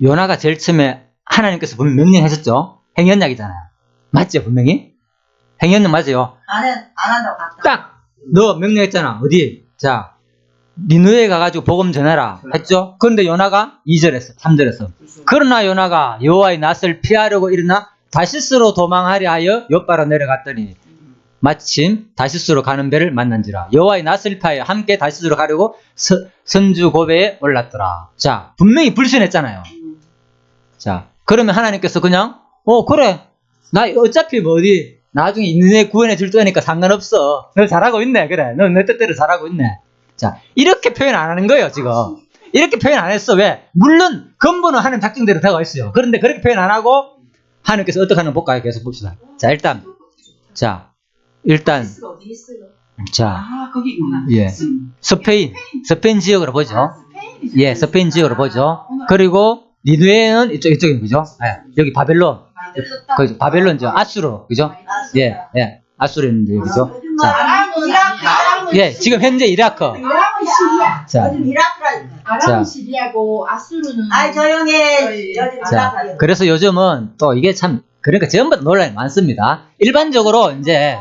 요나가 제일 처음에 하나님께서 분명 명령하셨죠? 행연약이잖아요. 맞죠, 분명히? 행연약 맞아요. 안 한다고 갔다. 딱! 너 명령했잖아. 어디? 자, 니누에 가가지고 복음 전해라. 했죠? 그런데 요나가 2절 했어. 3절 했어. 그러나 요나가 여호와의 낯을 피하려고 일어나 다시스로 도망하려 하여 옆바로 내려갔더니 마침 다시스로 가는 배를 만난지라. 여호와의 낯을 피하여 함께 다시스로 가려고 선주 고배에 올랐더라. 자, 분명히 불신했잖아요. 자, 그러면 하나님께서 그냥 그래. 나 어차피 뭐 어디 나중에 니네 구원해 줄 거니까 상관없어. 너 잘하고 있네. 그래. 너 내 뜻대로 잘하고 있네. 자, 이렇게 표현 안 하는 거예요, 지금. 이렇게 표현 안 했어. 왜? 물론 근본은 하나님 작정대로 되어 있어요. 그런데 그렇게 표현 안 하고 하나님께서 어떻게 하는 볼까요? 계속 봅시다. 자, 일단 자, 아 거기구나. 예, 스페인 지역으로 보죠. 예, 스페인 지역으로 보죠. 그리고 니누에는 이쪽인 거죠. 예, 여기 바벨론, 그 바벨론죠. 아수르, 그죠? 예, 예, 아수르인데 그죠? 자, 아람은 예, 지금 현재 이라크. 아람은 시리아. 자, 요즘 이라크라니까. 아람은 자. 시리아고 아수르는 아이 조용해. 요즘 자, 이라크. 그래서 요즘은 또 이게 참 그러니까 전부 다 논란이 많습니다. 일반적으로 이제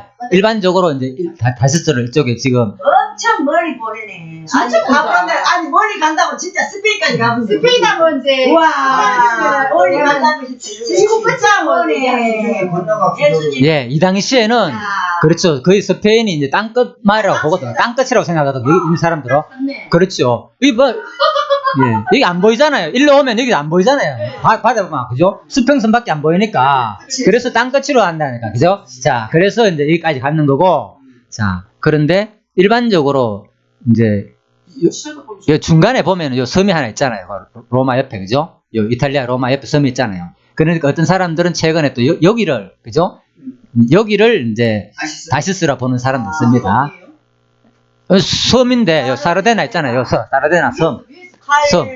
다시스를 이쪽에 지금 엄청 멀리 보내네. 진짜 아니 멀다. 가본데 아니 멀리 간다고 진짜 스페인까지 가본 데. 스페인 하면 이제 우와 멀리 간다고 지구 끝장 멀네. 건너가 예수님. 예, 이 당시에는 야. 그렇죠. 거의 스페인이 이제 땅끝말이라고 보거든요. 땅끝이라고 생각하거든요. 여기 있는 사람들은. 그렇죠. 이 뭐, 예, 여기 안 보이잖아요. 일로 오면 여기 안 보이잖아요. 바다 보면, 그죠? 수평선밖에 안 보이니까. 그래서 땅끝으로 한다니까, 그죠? 자, 그래서 이제 여기까지 가는 거고. 자, 그런데 일반적으로 이제 요 중간에 보면 요 섬이 하나 있잖아요. 로마 옆에, 그죠? 요 이탈리아 로마 옆에 섬이 있잖아요. 그러니까 어떤 사람들은 최근에 또 여기를, 그죠? 여기를 이제 다시스라 보는 사람도 있습니다. 섬인데, 요 사르데나 있잖아요. 요 사르데나 섬. 섬.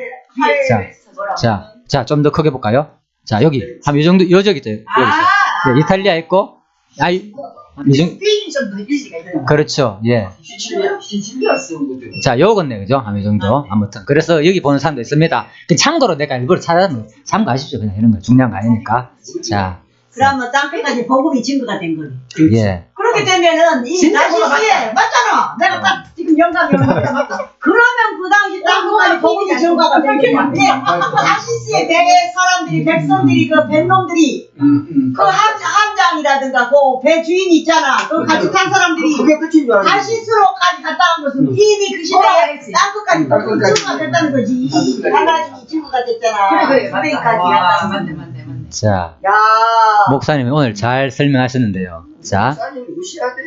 자, 좀 더 크게 볼까요? 자, 여기. 한 이 정도, 여기 있죠. 여기 있어요. 예, 이탈리아 있고, 이 정도. 스페인 정도 일리가 있다. 그렇죠. 예. 자, 요건네, 그죠? 한 이 정도. 아무튼. 그래서 여기 보는 사람도 있습니다. 참고로 내가 일부러 찾아서 참고하십시오. 그냥 이런 거 중요한 거 아니니까. 자, 그러면 땅끝까지 복음이 증거가 된 거네. 예. 그렇게 되면은 이 진짜 다시스에 맞잖아. 내가 딱 지금 영감이 맞다. 그러면 그 당시 땅끝까지 복음이 증거가 된 건데 다시스의 배 사람들이 백성들이 그 뱃놈들이 그 함장이라든가 그 배 주인 있잖아. 그 같이 탄 사람들이 그게 끝인 줄 알았는데. 다시스로까지 갔다 온 것은 이미 그 시대에 땅끝까지 증거가 됐다는 거지. 하나님이 증거가 됐잖아. 스페인까지 갔다. 맞네. 자, 야. 목사님이 오늘 잘 설명하셨는데요. 자, 목사님 무시해야 돼.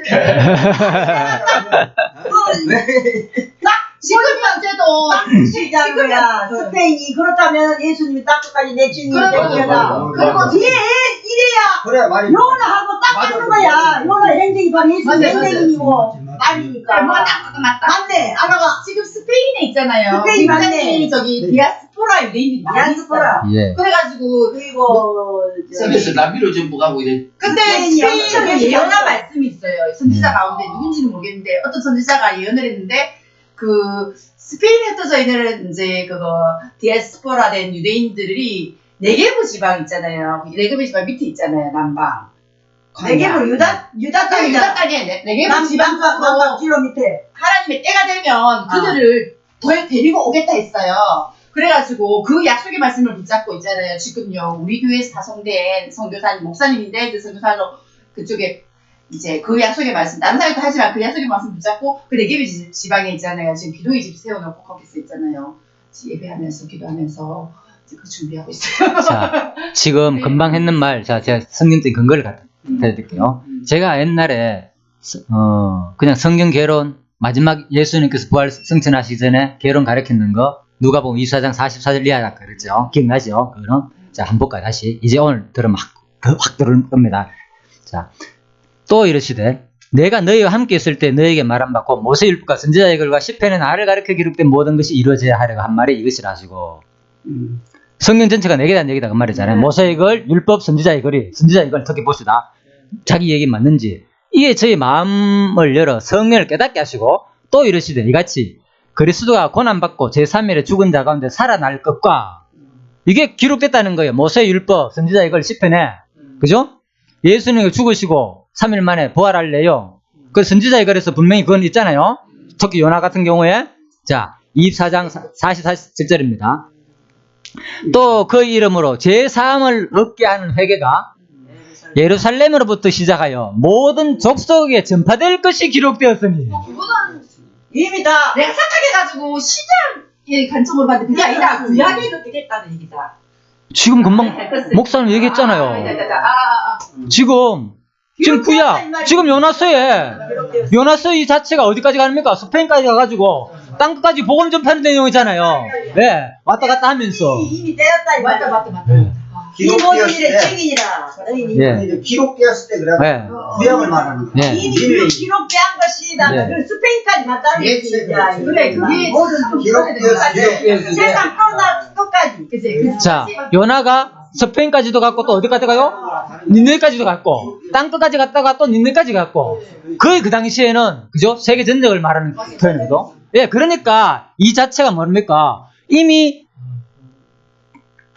지금 현재도 시장 거야. 스페인이 그렇다면 예수님이 땅끝까지 내 주인이 되는 거다. 그리고 뒤에 이래야 그래 말이. 요나하고 딱 맞는 거야. 요나 행정이 바로 예수님 맞아, 맞아. 행정이고 말이니까. 뭐가 딱 맞다. 맞네. 아나가 지금 스페인에 있잖아요. 스페인 맞네. 굉장히 저기 디아스포라 유대인이 많이 디아스포라. 있어요. 예. 그래가지고 그리고 그래서 남미로 전부 가고 이래. 근데 스페인이 스페인에 엄청 예언한 말씀이 있어요. 선지자 가운데 누군지는 모르겠는데 어떤 선지자가 예언을 했는데 그 스페인에 흩어져 있는 이제 그거 디아스포라 된 유대인들이 네게브 지방 있잖아요. 네게브 지방 밑에 있잖아요. 남방. 내게로 유다 유다 땅이잖아. 땅에 네게브 지방 남방 가서 뒤로 밑에. 하나님의 때가 되면 그들을 더 데리고 오겠다 했어요. 그래가지고 그 약속의 말씀을 붙잡고 있잖아요. 지금요 우리 교회에서 파송된 선교사님 목사님인데 그 선교사로 그쪽에 이제 그 약속의 말씀, 다른 사람도 하지만 그 약속의 말씀 붙잡고 그 네개비 지방에 있잖아요. 지금 기도의 집 세워놓고 거기서 있잖아요. 예배하면서 기도하면서 이제 그 준비하고 있어요. 자, 지금 금방 했는 말, 자, 제가 성경적인 근거를 갖다 드릴게요. 제가 옛날에, 그냥 성경 개론, 마지막 예수님께서 부활 승천하시기 전에 개론 가르쳤는 거, 누가 보면 24장 44절 이하라 그러죠. 기억나죠? 그거는. 자, 한번 볼까요? 다시. 이제 오늘 들으면 확 들을 겁니다. 자, 또 이러시되, 내가 너희와 함께 있을 때 너희에게 말한 받고 모세율법과 선지자의 글과 시편의 나를 가르쳐 기록된 모든 것이 이루어져야 하려고 한 말이 이것이라 하시고, 성경 전체가 내게 대한 얘기다 그 말이잖아요. 모세의 글, 율법, 선지자의 글이, 선지자의 글 특히 봅시다. 자기 얘기 맞는지. 이에 저희 마음을 열어 성령을 깨닫게 하시고, 또 이러시되 이같이 그리스도가 고난받고 제3일에 죽은 자 가운데 살아날 것과, 이게 기록됐다는 거예요. 모세의 율법, 선지자의 글, 시편에. 그죠? 예수님이 죽으시고 3일 만에 부활할 내용. 그 선지자의 글에서 분명히 그건 있잖아요. 특히 요나 같은 경우에. 자, 24장 44절입니다. 또 그 이름으로 제3을 얻게 하는 회개가 예루살렘으로부터 시작하여 모든 족속에 전파될 것이 기록되었으니. 그거는 이미 다 내가 착각해가지고 시장의 관점으로 봤는데 그게 아니라 구약에도 되겠다는 얘기다. 지금 금방 목사님 얘기했잖아요. 지금 구약, 지금 요나서 이 자체가 어디까지 갑니까? 스페인까지 가가지고 땅끝까지 복음 전파하는 내용이잖아요. 네, 왔다 갔다 하면서. 이미 되었다 이 말이야. 맞다. 이 모든 기록되었을 일의 때, 책임이라. 예. 기록되었을 때 그래. 네. 구약을 말하는 거야. 네. 이미 기록된 것이 나 네. 그 스페인까지 갔다는 예, 얘기야. 그렇지. 그래, 그게 모든 기록되었을 세상 끝까지. 그치. 자, 요나가 스페인까지도 갔고 또 어디까지 가요? 니네까지도 갔고 땅끝까지 갔다가 또 니네까지 갔고 거의 그 당시에는 그죠? 세계 전역을 말하는 표현이거든. 예, 그러니까 이 자체가 뭡니까? 이미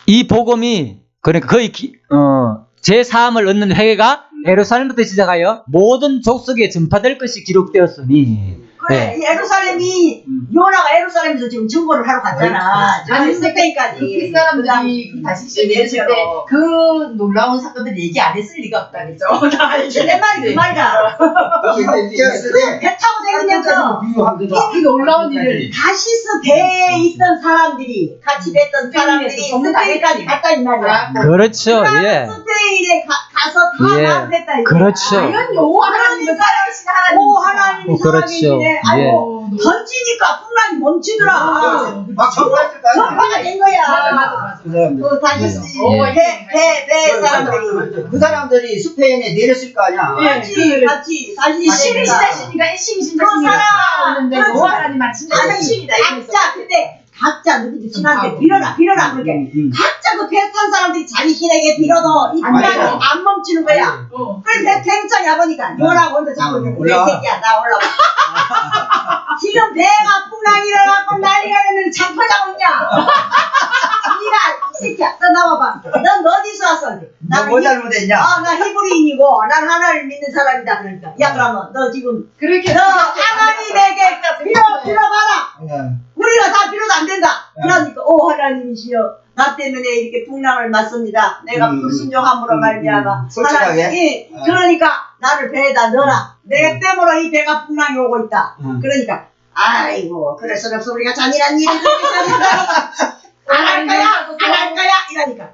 이 복음이 그러니까 거의 제3을 얻는 회개가 예루살렘부터 시작하여 모든 족속에 전파될 것이 기록되었으니. 그래, 네. 예루살렘이 요나가 예루살렘에서 지금 증거를 하러 갔잖아. 아니, 스페인까지. 그 사람들이 다시 시대했을 때 그 놀라운 사건들 얘기 안 했을 리가 없다, 그죠? 다 알지. 내 말이 그 말이다. 기록되었을 때 배 타고 다니면서 이 놀라운 일을 다시스 배에 있던 사람들이 같이 냈던 사람들이 전부 다 스페인까지 했지. 갔다 이 말이야. 그렇죠. 예. 스페인에 가서 다 예. 말했다 이 그렇죠. 당연 여호와 하나님은 살아계신 하나님. 오 하나님이 그렇죠. 살아계시네. 아이고 예. 던지니까 풍랑이 멈추더라. 막 전파했을까요? 전파가 된 거야. 맞아. 그 사람들. 그 다시스 예. 배 사람들이 그 사람들이 스페인에 내렸을 거 아니야. 같이 사실 신이 신자시니까 애심이 신자시니까 오는데 그렇지. 여호와 하나님만 진짜 신이다. 각자 근데 각자 누구지 친한테 빌어라 그러니까 각자 그 배 탄 사람들이 자기신에게 빌어도 이 풍랑이 안 멈추는 거야. 그래 배 잡으니까 요나 먼저 잡으니까 그래 올라와. 새끼야 나 올라와. 지금 배가 풍랑이 일어나고 난리가 나면 장터 잡았냐? 니가 이 새끼야 너 나와봐. 넌 어디서 왔어? 너 뭐 잘못했냐? 나 히브리인이고 난 하나님을 믿는 사람이다 그러니까 야 그러면 너 지금 그렇게 너 하나님에게 빌어봐라. 우리가 다 빌어도 안 된다. 그러니까 오 하나님이시여 나 때문에 이렇게 풍랑을 맞습니다. 내가 불순종함으로 말미암아 솔직하게? 하나님이 그러니까 나를 배에다 넣어라. 내 때문에 이 배가 풍랑이 오고 있다. 그러니까 아이고 그래서 우리가 잔인한 일을 안 할 거야 이러니까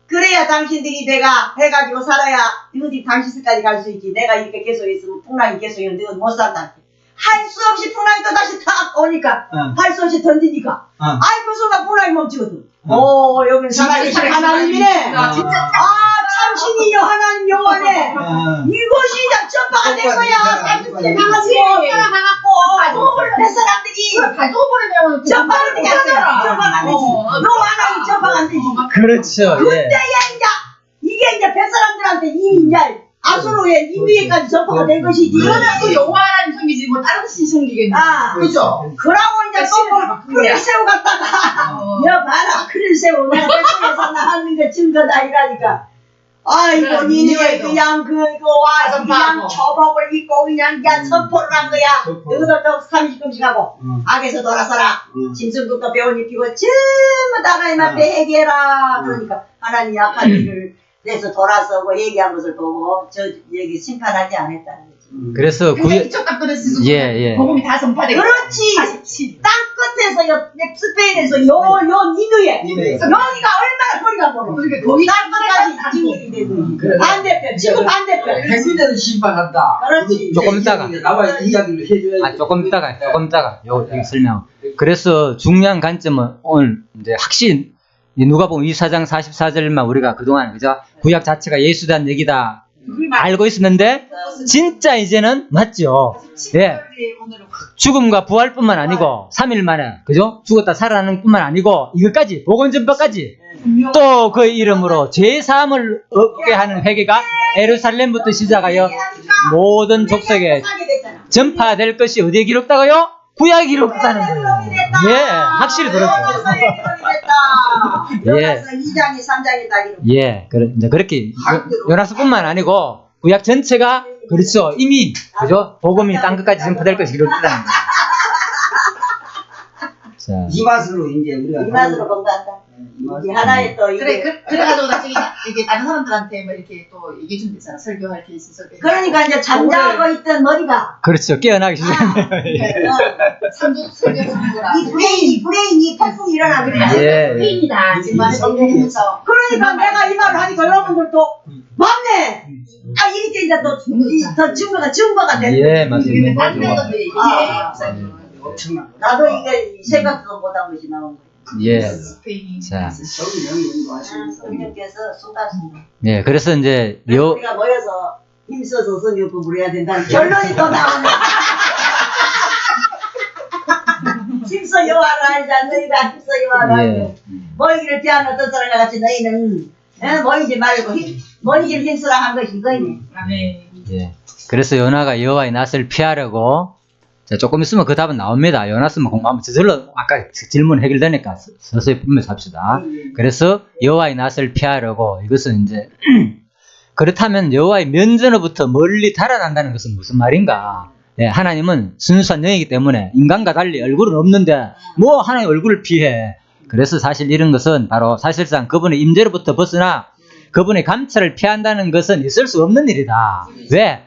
그래야 당신들이 배가 해가지고 살아야 어디 당신들까지 갈 수 있지. 내가 이렇게 계속 있으면 풍랑이 계속 있는데 못 산다. 할 수 없이 풍랑이 또 다시 탁 오니까 할 수 없이 던지니까 아이 그 순간 풍랑이 멈추거든. 오 여기는 살아계신 하나님이네. 참신이여 하나님 여호와네. 이것이 전파가 된 거야. 당신들이 강하시고 살아가갖고 그 사람들이 전파가 되지 않잖아. 전파가 안 되지. 너 하나님 전파가 안 되지. 그렇죠. 예. 그때야 이게 이제 뱃사람들한테 이미 이제 아수르의 인위에까지 전파가 된 것이지. 그러면 또 여호와 하나님 섬기지 뭐 다른 신 섬기겠네. 그죠. 그러고 이제 또 그릴 새우 갖다가 여봐라 그릴 새우 내가 뱃속에서 나왔는 거 증거다 이라니까. 아이고 니네 그냥 그거 그냥 처복을 입고 그냥 선포를 한 거야. 너희들 또 30금씩 하고 악에서 돌아서라. 짐승부터 배운 입히고 전부 다 하나님 앞에 회개해라. 그러니까 하나님 약한 일을 그래서 돌아서고 얘기한 것을 보고 저 여기 심판하지 않았다는 거지. 그래서 근데 이쪽 땅끝에서 예. 복음이 다 선포되고 그렇지. 땅 끝에서 스페인에서 요 니누에 여기가 얼마나 거리가 멀어. 그러니까 거기 땅 끝까지 증인이 되는 그래. 반대편 지금 반대편. 백민들은 심판한다. 그렇지. 조금 있다가. 나와 이야기를 해줘야지. 조금 있다가 이거 설명. 그래서 중요한 관점은 오늘 이제 확신 누가복음 24장 44절만 우리가 그동안 그죠? 구약 자체가 예수에 대한 얘기다 알고 있었는데 진짜 이제는 맞죠. 예. 죽음과 부활뿐만 아니고 3일 만에 그죠? 죽었다 살아나는 뿐만 아니고 이것까지 복음전파까지 또 그 이름으로 죄 사함을 얻게 하는 회개가 예루살렘부터 시작하여 모든 족속에 전파될 것이 어디에 기록되고요? 구약에 기록됐다는 거예요. 예, 확실히 그렇죠. 예. 요나서 2장이 3장이 다 기록. 예, 이제 그렇게 요나서뿐만 아니고 구약 전체가 그렇죠. 이미 그죠? 복음이 땅 끝까지 전파될 것이 기록됐다는 거예요. 자, 이 맛으로 이제 우리가 이 맛으로 공부한다. 이 하나의 또 이게 그래가지고 나중에 이게 다른 사람들한테 뭐 이렇게 또 얘기해 주면 되잖아. 설교할 때 있어서. 그러니까 이제 잠자고 있던 머리가 그렇죠. 깨어나기 시작했네요. 설교 주는구나. 이 브레인이 펑펑 일어나게 돼. 예. 스페인이다. 정말 성경에서. 그러니까 내가 이 말을 하니까 여러분들도 맞네. 이게 이제 더 증거가 되는 예, 맞습니다. 다른 데도 얘기해. 엄청난. 나도 이게 생각도 못한 것이 나온 거야. 예. 스페인. 자, 성령이 하시는 성령께서 쏟아진다. 예. 그래서 이제 우리가 모여서 힘써서 성경 공부를 해야 된다는 결론이 또 나오네. 힘써 여호와를 알자. 너희가 힘써 여호와를 알자. 예. 모이기를 피하는 어떤 사람과 같이 너희는 모이지 말고 모이기를 힘쓰라 한 것이 이거이네. 아멘. 예. 그래서 요나가 여호와의 낯을 피하려고 자, 조금 있으면 그 답은 나옵니다. 요나스는 공부하면 저절로 아까 질문 해결되니까 서서히 보면서 합시다. 그래서 여호와의 낯을 피하려고 이것은 이제 그렇다면 여호와의 면전으로부터 멀리 달아난다는 것은 무슨 말인가? 예, 하나님은 순수한 영이기 때문에 인간과 달리 얼굴은 없는데 뭐 하나님의 얼굴을 피해. 그래서 사실 이런 것은 바로 사실상 그분의 임재로부터 벗어나 그분의 감찰을 피한다는 것은 있을 수 없는 일이다. 왜?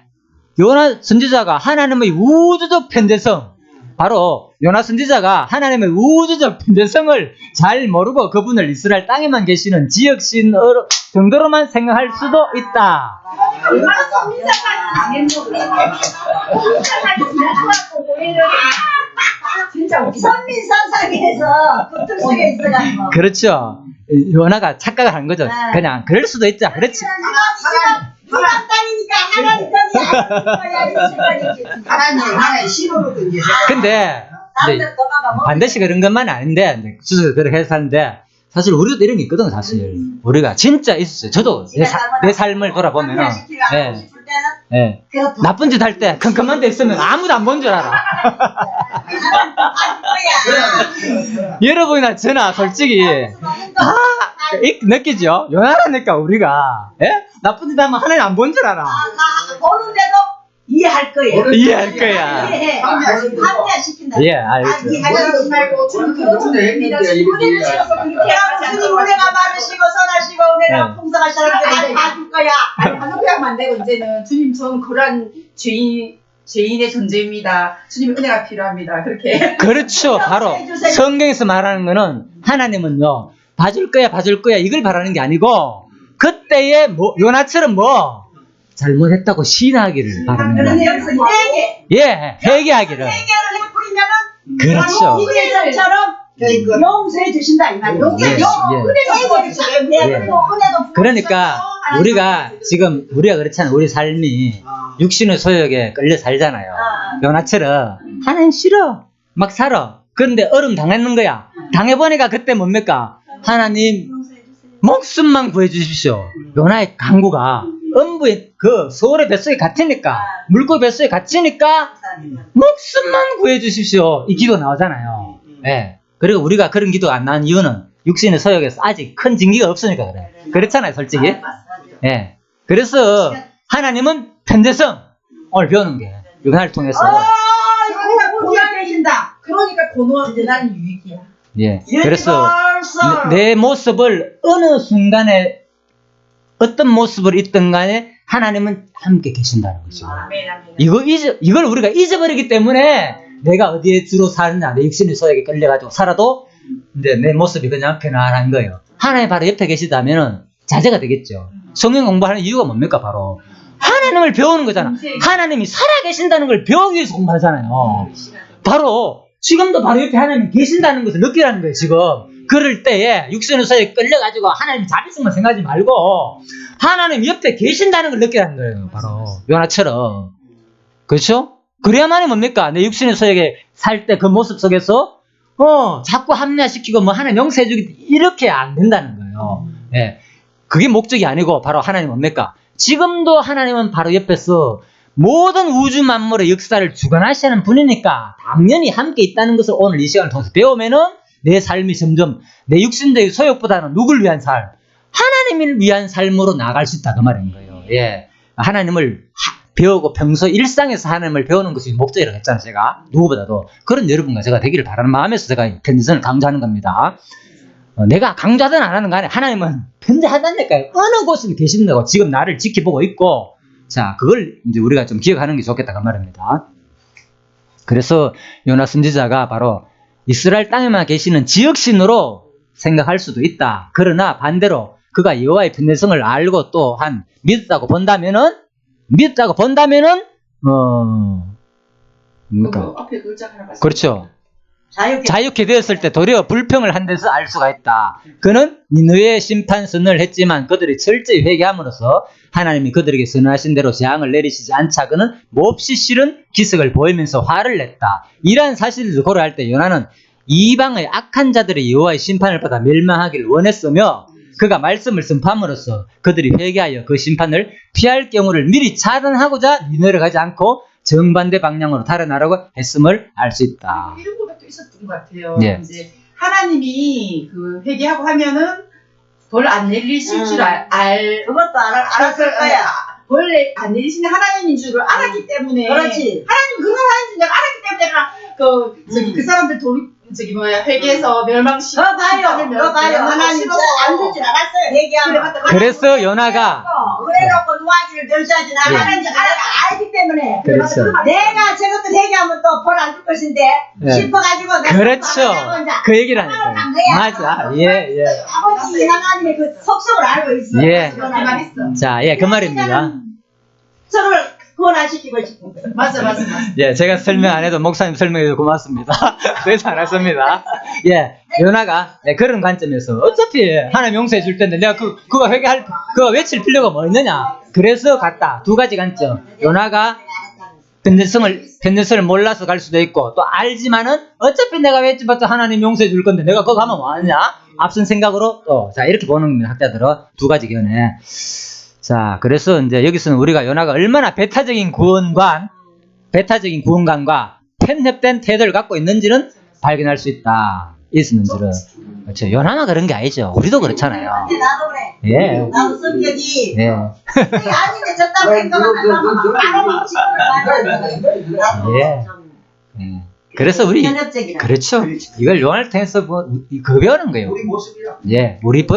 요나 선지자가 하나님의 우주적 편재성, 바로 요나 선지자가 하나님의 우주적 편재성을 잘 모르고 그분을 이스라엘 땅에만 계시는 지역신 정도로만 생각할 수도 있다. 얼마나 선민사까지 당했노. 선민사까지 오해를 진짜 웃기다. 선민사상에서 붙을 수가 있어가지고. 그렇죠. 요나가 착각을 한 거죠. 그냥 그럴 수도 있죠. 그렇지. 누가 땅이니까 하나님 땅이 하나의 신호로 이제 근데 이제 반드시 그런 것만 아닌데 수술 그렇게 해서 하는데 사실 우리도 이런 게 있거든. 사실 우리가 진짜 있었어요. 저도 내 삶을 돌아보면은 예. 나쁜 짓 할 때 컴컴한 데 있으면 아무도 안 본 줄 알아. 여러분이나 저나 솔직히 느끼죠? 요나라니까 우리가 예? 나쁜 짓 하면 하나님 안 본 줄 알아. 보는데도 이해할 거예요. 이해할 거야. 이해해. 합리화시킨다. 예, 알겠죠. 이해하지 말고 저는 했는데 은혜를 주셔서 그렇게 하고 주님 은혜가 많으시고 선하시고 은혜가 풍성하신 사람들 다줄 거야. 아니 한국회하면 안 되고 이제는 주님 전 그런 죄인의 존재입니다. 주님 은혜가 필요합니다. 그렇게. 그렇죠. 바로 성경에서 말하는 거는 하나님은요 봐줄 거야 이걸 바라는 게 아니고 그때의 요나처럼 잘못했다고 시인하기를 바랍니다. 그런데 여기서 회개. 예, 회개하기를. 회개를 해버리면은 그렇죠. 이래서처럼 용서해 주신다 이 말이에요. 은혜도 그러니까 우리가 지금 우리가 그렇잖아요. 우리 삶이 육신의 소욕에 끌려 살잖아요. 요나처럼 하나님 싫어 막 살아. 그런데 얼음 당했는 거야. 당해보니까 그때 뭡니까? 하나님 목숨만 구해주십시오. 요나의 강구가 음부의 그 소울의 뱃속에 갇히니까 물고기 뱃속에 갇히니까 목숨만 구해주십시오. 이 기도 나오잖아요. 예. 그리고 우리가 그런 기도 안 나온 이유는 육신의 소욕에서 아직 큰 징계가 없으니까 그래. 그렇잖아요, 솔직히. 예. 그래서 하나님은 편재성 오늘 배우는 게 요나를 통해서. 그러니까 고노한 대단히 유익이야. 예. 그래서 내 모습을 어느 순간에 어떤 모습을 있든 간에 하나님은 함께 계신다는 거죠. 아멘, 아멘. 이걸 우리가 잊어버리기 때문에 내가 어디에 주로 사느냐, 내 육신의 소욕에 끌려가지고 살아도 이제 내 모습이 그냥 편안한 거예요. 하나님 바로 옆에 계시다면은 자제가 되겠죠. 성경 공부하는 이유가 뭡니까? 바로 하나님을 배우는 거잖아. 하나님이 살아계신다는 걸 배우기 위해서 공부하잖아요. 바로 지금도 바로 옆에 하나님이 계신다는 것을 느끼라는 거예요. 지금 그럴 때에 육신의 소욕에 끌려가지고 하나님 자비성만 생각하지 말고 하나님 옆에 계신다는 걸 느끼라는 거예요. 바로 요나처럼. 그렇죠? 그래야만이 뭡니까? 내 육신의 소욕에 살 때 그 모습 속에서 자꾸 합리화시키고 뭐 하나님 용서해주기 이렇게 안 된다는 거예요. 예. 그게 목적이 아니고 바로 하나님 뭡니까? 지금도 하나님은 바로 옆에서 모든 우주 만물의 역사를 주관하시는 분이니까 당연히 함께 있다는 것을 오늘 이 시간을 통해서 배우면은 내 삶이 점점 내 육신적인 소욕보다는 누굴 위한 삶? 하나님을 위한 삶으로 나아갈 수 있다 그 말인 거예요. 예. 하나님을 배우고 평소 일상에서 하나님을 배우는 것이 목적이라고 했잖아요. 제가 누구보다도 그런 여러분과 제가 되기를 바라는 마음에서 제가 편지선을 강조하는 겁니다. 내가 강조하든 안 하는 간에 하나님은 편지하다니까요. 어느 곳에 계신다고 지금 나를 지켜보고 있고, 자 그걸 이제 우리가 좀 기억하는 게 좋겠다 그 말입니다. 그래서 요나 선지자가 바로 이스라엘 땅에만 계시는 지역신으로 생각할 수도 있다. 그러나 반대로 그가 여호와의 편대성을 알고 또한 믿었다고 본다면은 뭡니까? 앞에 글자 하나 봤어요. 그렇죠. 자유케. 자유케 되었을 때 도리어 불평을 한 데서 알 수가 있다. 그는 니느웨의 심판 선언을 했지만 그들이 철저히 회개함으로써 하나님이 그들에게 선언하신 대로 재앙을 내리시지 않자 그는 몹시 싫은 기색을 보이면서 화를 냈다. 이러한 사실을 고려할 때 요나는 이방의 악한 자들이 여호와의 심판을 받아 멸망하기를 원했으며 그가 말씀을 선포함으로써 그들이 회개하여 그 심판을 피할 경우를 미리 차단하고자 니느웨로 가지 않고 정반대 방향으로 달아나라고 했음을 알 수 있다. 이런 것도 있었던 것 같아요. 예. 이제 하나님이 그 회개하고 하면은 벌 안 내리실 줄 그것도 알았을 거야. 벌 안 내리시는 하나님인 줄을 알았기 때문에. 그렇지. 하나님 그 하나님인 줄 알았기 때문에 내가 그 사람들 회개해서 멸망시키고. 그거 봐요. 하나님 안 될 줄 알았어요. 얘기하면. 그래서 요나가 그래놓고 누아지를 멸시하지 않았는지 알기 때문에. 그렇죠. 내가 저것들 얘기하면 또 벌 안 줄 것인데 싶어가지고 내가 그렇죠. 그 얘기를 하니까요. 맞아. 예. 아버지 하나님의 그 속성을 알고 있어. 예. 말했어. 자, 그 말입니다. 저걸 구원시키고 싶은 거예요. 맞아. 예, 제가 설명 안 해도 목사님 설명해서 고맙습니다. 그래서 안 했습니다. 예, 요나가 그런 관점에서 어차피 하나님 용서해 줄 텐데 내가 그거 외칠 필요가 뭐 있느냐. 그래서 갔다. 두 가지 관점. 요나가 편대성을 몰라서 갈 수도 있고 또 알지만은 어차피 내가 외치봤자 하나님 용서해 줄 건데 내가 거기 가면 뭐하냐. 앞선 생각으로 자 이렇게 보는 겁니다. 학자들은 두 가지 견해. 자, 그래서 이제 여기서는 우리가 요나가 얼마나 배타적인 구원관과 편협된 태도를 갖고 있는지는 발견할 수 있다. 있었는지는. 그렇죠. 요나만 그런 게 아니죠. 우리도 그렇잖아요. 나도 그래. 예. 나도 성격이 예. 아닌데 저딴 생각하면 바로 막 시끄러워. 예. 그래서 우리 편협적이라. 그렇죠. 이걸 요나를 통해서 그 배우는 거예요. 우리 모습이야. 예. 우리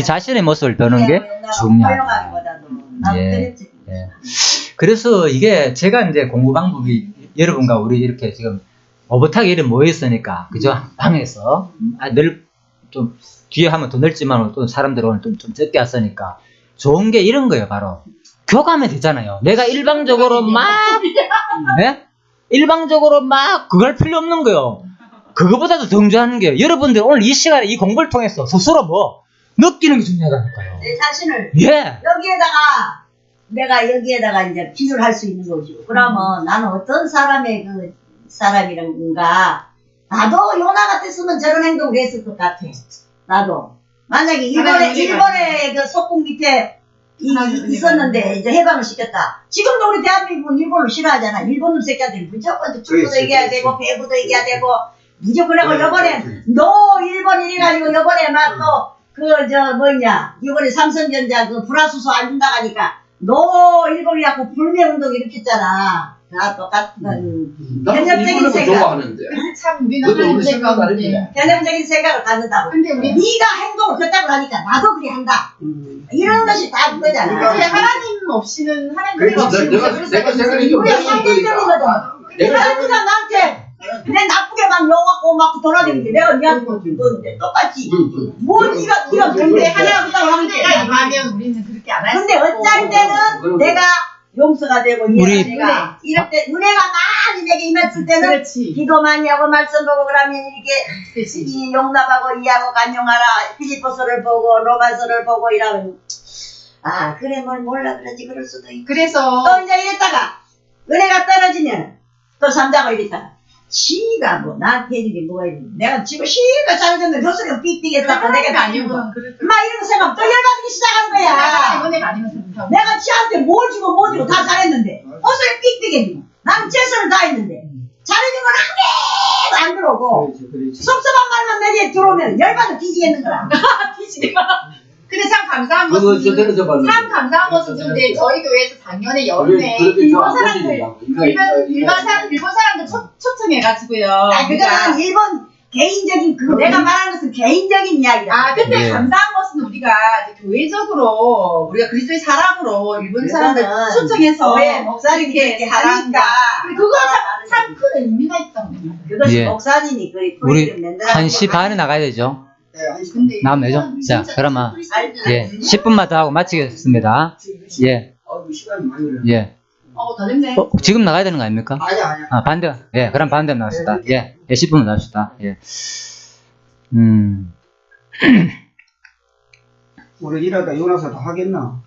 자신의 모습을 배우는 게 중요하다. 허용하기보다도 나도 예. 편협적이라. 예. 그래서 이게 제가 이제 공부 방법이 여러분과 우리 이렇게 지금 오붓하게 이렇게 모여있으니까, 그죠? 방에서. 늘 좀 뒤에 하면 더 넓지만 또 사람들 오늘 좀 적게 왔으니까. 좋은 게 이런 거예요, 바로. 교감이 되잖아요. 내가 일방적으로 막 그걸 필요 없는 거예요. 그거보다도 정주하는 게 여러분들 오늘 이 시간에 이 공부를 통해서 스스로 느끼는 게 중요하다니까요. 내 자신을 예. 내가 여기에다가 이제 비유를 할 수 있는 거죠. 그러면 나는 어떤 사람의 사람이란가, 나도 요나 같았으면 저런 행동을 했을 것 같아. 나도. 만약에 일본의 그 속국 밑에 있었는데 이제 해방을 시켰다. 지금도 우리 대한민국은 일본을 싫어하잖아. 일본놈 새끼한테 무조건 축구도 얘기해야 되고 배구도 얘기해야 되고 무조건 하고 요번에 일본 이래가지고 요번에 막 또 이번에 삼성전자 불화수소 안 준다고 하니까 일본이라고 불매운동 일으켰잖아. 다 똑같은 나도 개념적인 이걸로 생각. 좋아하는데. 참 우리는 너도 우리 하는 데가 생각 안 없는데. 했는데. 개념적인 생각을 갖는다고. 근데 우리 네가 행동을 그따고 하니까 나도 그리 한다. 이런 것이 다 그거잖아. 근데 하나님 없이는 하나님 그래서 없이는 내가 우리가 생각이 좀 우리가 그러니까. 상대적이거든. 하나님가 나한테 내 나쁘게 막 욕하고 막 돌아다니는데 내가 니한테 넌데 똑같지. 뭐 네가 근데 하나가 그따고 하면 돼. 은혜가 임하면 우리는 그렇게 안 할 수 근데 없고. 어쩔 때는 내가 용서가 되고 우리- 내가 이럴 때 은혜가 많이 내게 임했을 때는 그렇지. 기도 많이 하고 말씀 보고 그러면 이렇게 그렇지. 이 용납하고 이해하고 간용하라 필리포서를 보고 로마서를 보고 이러면 아 그래 뭘 몰라 그러지 그럴 수도 있고 그래서 또 이제 이랬다가 은혜가 떨어지면 또 잠자고 이랬다가 지가 뭐 나한테 해준 게 뭐가 있는데 내가 지금 시가 잘해줬는데 그 소리가 삑삑했다고 하나님 내가 아니면 막 그렇게 이런 거 생각 또 열받기 시작하는 거야 은혜가 아니면 못하고. 내가 지한테 뭘 주고 뭐 주고 다 잘했는데 옷을 삑삑해주고 나는 최선을 다했는데 잘해준 건 한 개도 안 들어오고 섭섭한 말만 내게 들어오면 열받아 뒤지겠는 거라 뒤지가. 근데 참 감사한 그거 것은 저들에서 봤는데. 참 감사한 것은 근데 저희 교회에서 작년에 그래, 여름에 그래도 일본 좀 사람들 아버지들이라고. 일본 사람들 초청해가지고요. 아 그거는 일본 개인적인 그 내가 말하는 것은 개인적인 이야기다 아 근데 예. 감사한 것은 우리가 이제 교회적으로 우리가 그리스도의 사랑으로 일본 사람들 그거는 초청해서 교회 목사님이 이렇게 그렇게 사랑과 하니까 그거 참 큰 의미가 있다고 생각해요. 그것이 예. 목사님이 그리 우리 프로그램 만들어서 1시 반에 나가야 되죠. 근데 나오면 되죠? 이건 자, 진짜 그러면 그리스도인들 예, 10분만 더 하고 마치겠습니다. 예, 시간이 많이 걸려. 예. 다 됐네. 지금 나가야 되는 거 아닙니까? 아니야. 아, 반대. 예, 그럼 반대 나갑시다. 예, 10분만 나갑시다. 예. 우리 일하다 요나서 다 하겠나?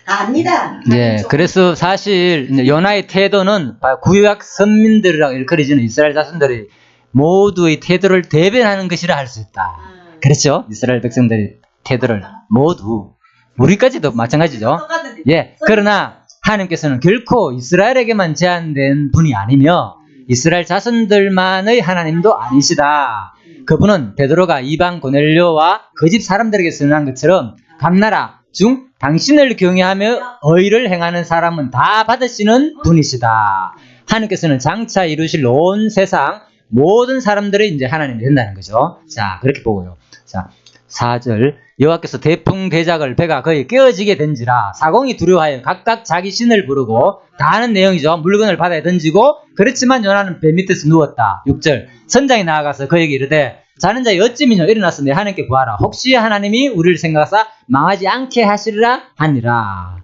다 압니다 예, 그래서 사실 이제 요나의 태도는 구약 선민들이라고 일컬어지는 이스라엘 자손들이 모두의 태도를 대변하는 것이라 할 수 있다. 그렇죠? 이스라엘 백성들의 태도를 모두 우리까지도 마찬가지죠. 똑같은데 예, 그러나 하나님께서는 결코 이스라엘에게만 제한된 분이 아니며 이스라엘 자손들만의 하나님도 아니시다. 그분은 베드로가 이방 고넬료와 그 집 사람들에게 선언한 것처럼 감나라 중 당신을 경외하며 의를 행하는 사람은 다 받으시는 분이시다. 하나님께서는 장차 이루실 온 세상 모든 사람들이 이제 하나님이 된다는 거죠. 자, 그렇게 보고요. 자, 4절 여호와께서 대풍 대작을 배가 거의 깨어지게 된지라 사공이 두려워하여 각각 자기 신을 부르고 다 하는 내용이죠. 물건을 바다에 던지고 그렇지만 요나는 배 밑에서 누웠다. 6절 선장이 나아가서 그에게 이르되 자는 자여 어찌 미뇨 일어나서 내 하나님께 구하라. 혹시 하나님이 우리를 생각하사 망하지 않게 하시리라 하니라.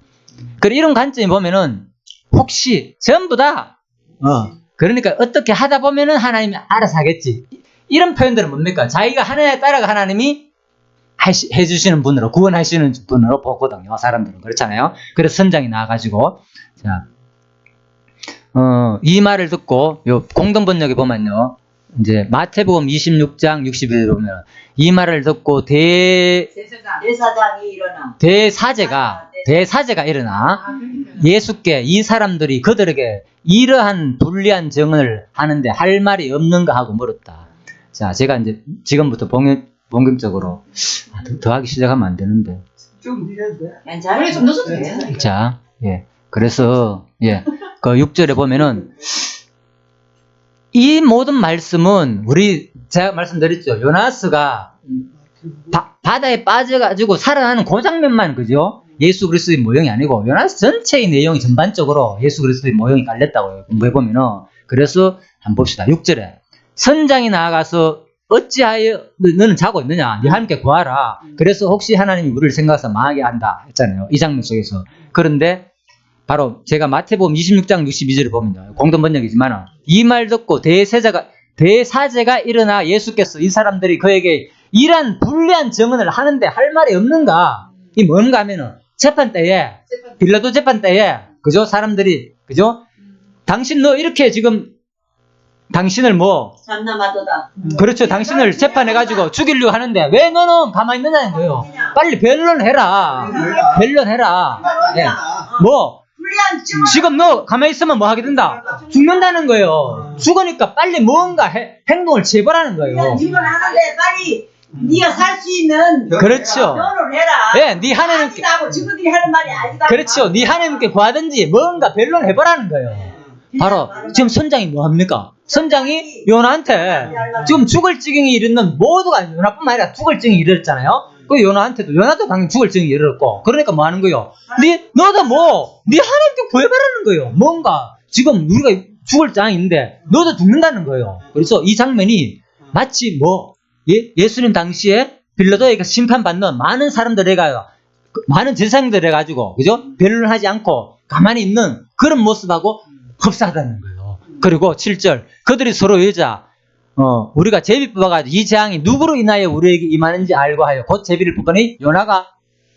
그래 이런 관점이 보면은 혹시 전부 다 그러니까 어떻게 하다 보면은 하나님이 알아서 하겠지. 이런 표현들은 뭡니까? 자기가 하나님에 따라가 하나님이 해주시는 분으로 구원하시는 분으로 보거든요. 사람들은 그렇잖아요. 그래서 선장이 나와가지고 자, 이 말을 듣고 요 공동번역에 보면요. 이제 마태복음 26장 61절 보면 이 말을 듣고 대사장이 일어나 대사제가 일어나 예수께 이 사람들이 그들에게 이러한 불리한 정을 하는데 할 말이 없는가 하고 물었다. 자, 제가 이제 지금부터 본격적으로 더 하기 시작하면 안 되는데. 좀 해도 돼. 괜찮아요 원래 좀 넣어도 괜찮아요. 자, 예. 그래서 그 6절에 보면은 이 모든 말씀은 제가 말씀드렸죠. 요나스가 바다에 빠져가지고 살아나는 그 장면만 그죠? 예수 그리스도의 모형이 아니고 요나스 전체의 내용이 전반적으로 예수 그리스도의 모형이 깔렸다고요. 공부해보면은. 그래서 한번 봅시다. 6절에 선장이 나아가서 어찌하여 너는 자고 있느냐? 네 하나님께 구하라. 그래서 혹시 하나님이 우리를 생각해서 망하게 한다 했잖아요. 이 장면 속에서. 그런데 바로 제가 마태복음 26장 62절을 보면요. 공동번역이지만 이 말 듣고 대사제가 일어나 예수께서 이 사람들이 그에게 이러한 불리한 증언을 하는데 할 말이 없는가? 이 뭔가 하면은 재판 때에 빌라도 재판 때에 그죠? 사람들이 그죠? 당신 너 이렇게 지금 당신을 뭐 참나마도다 그렇죠. 당신을 재판해가지고 죽이려고 하는데 왜 너는 가만히 있느냐는 거예요. 빨리 변론해라. 예. 뭐 불리한 증언 지금 너 가만히 있으면 뭐 하게 된다. 죽는다는 거예요. 죽으니까 빨리 뭔가 행동을 제발하는 거예요. 불리한 하는데 빨리 네가 살 수 있는 그렇죠. 변호를 해라 예, 네 하나님께 아니다고 친구들이 하는 말이 아니다 그렇죠. 네 하나님께 구하든지 뭔가 변론해보라는 거예요. 바로 지금 선장이 뭐합니까? 선장이 요나한테 지금 죽을 지경에 이르는 모두가 요나뿐만 아니라 죽을 지경에 이르렀잖아요. 그 요나한테도 요나도 당연히 죽을 지경에 이르렀고 그러니까 뭐 하는 거예요? 너도 네 하나님께 구해봐라는 거예요. 뭔가 지금 우리가 죽을 장인데 너도 죽는다는 거예요. 그래서 이 장면이 마치 예수님 당시에 빌라도에게 심판받는 많은 사람들에게 많은 제사장들에 가지고 그죠? 변론하지 않고 가만히 있는 그런 모습하고 흡사하다는 거예요. 그리고 7절 그들이 서로 여자 우리가 제비 뽑아가지고 이 재앙이 누구로 인하여 우리에게 임하는지 알고 하여 곧 제비를 뽑으니 요나가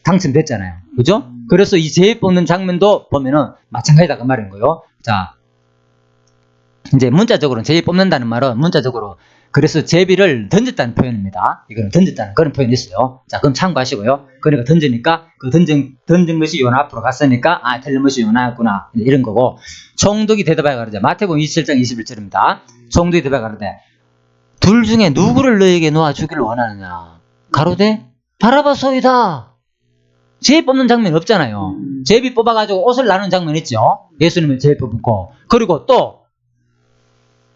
당첨됐잖아요. 그죠? 그래서 이 제비 뽑는 장면도 보면은 마찬가지다 그 말인 거예요. 자, 이제 문자적으로는 제비 뽑는다는 말은 문자적으로 그래서 제비를 던졌다는 표현입니다. 이거는 던졌다는 그런 표현이 있어요. 자, 그럼 참고하시고요. 그러니까 던지니까 그 던진 것이 요나 앞으로 갔으니까 틀린 것이 요나였구나 이런 거고 총독이 대답하여 가르되 마태복음 27장 21절입니다. 총독이 대답하여 가르되 둘 중에 누구를 너에게 놓아 주기를 원하느냐? 가로되 바라바소이다. 제비 뽑는 장면 없잖아요. 제비 뽑아가지고 옷을 나누는 장면 있죠. 예수님은 제비 뽑고 그리고 또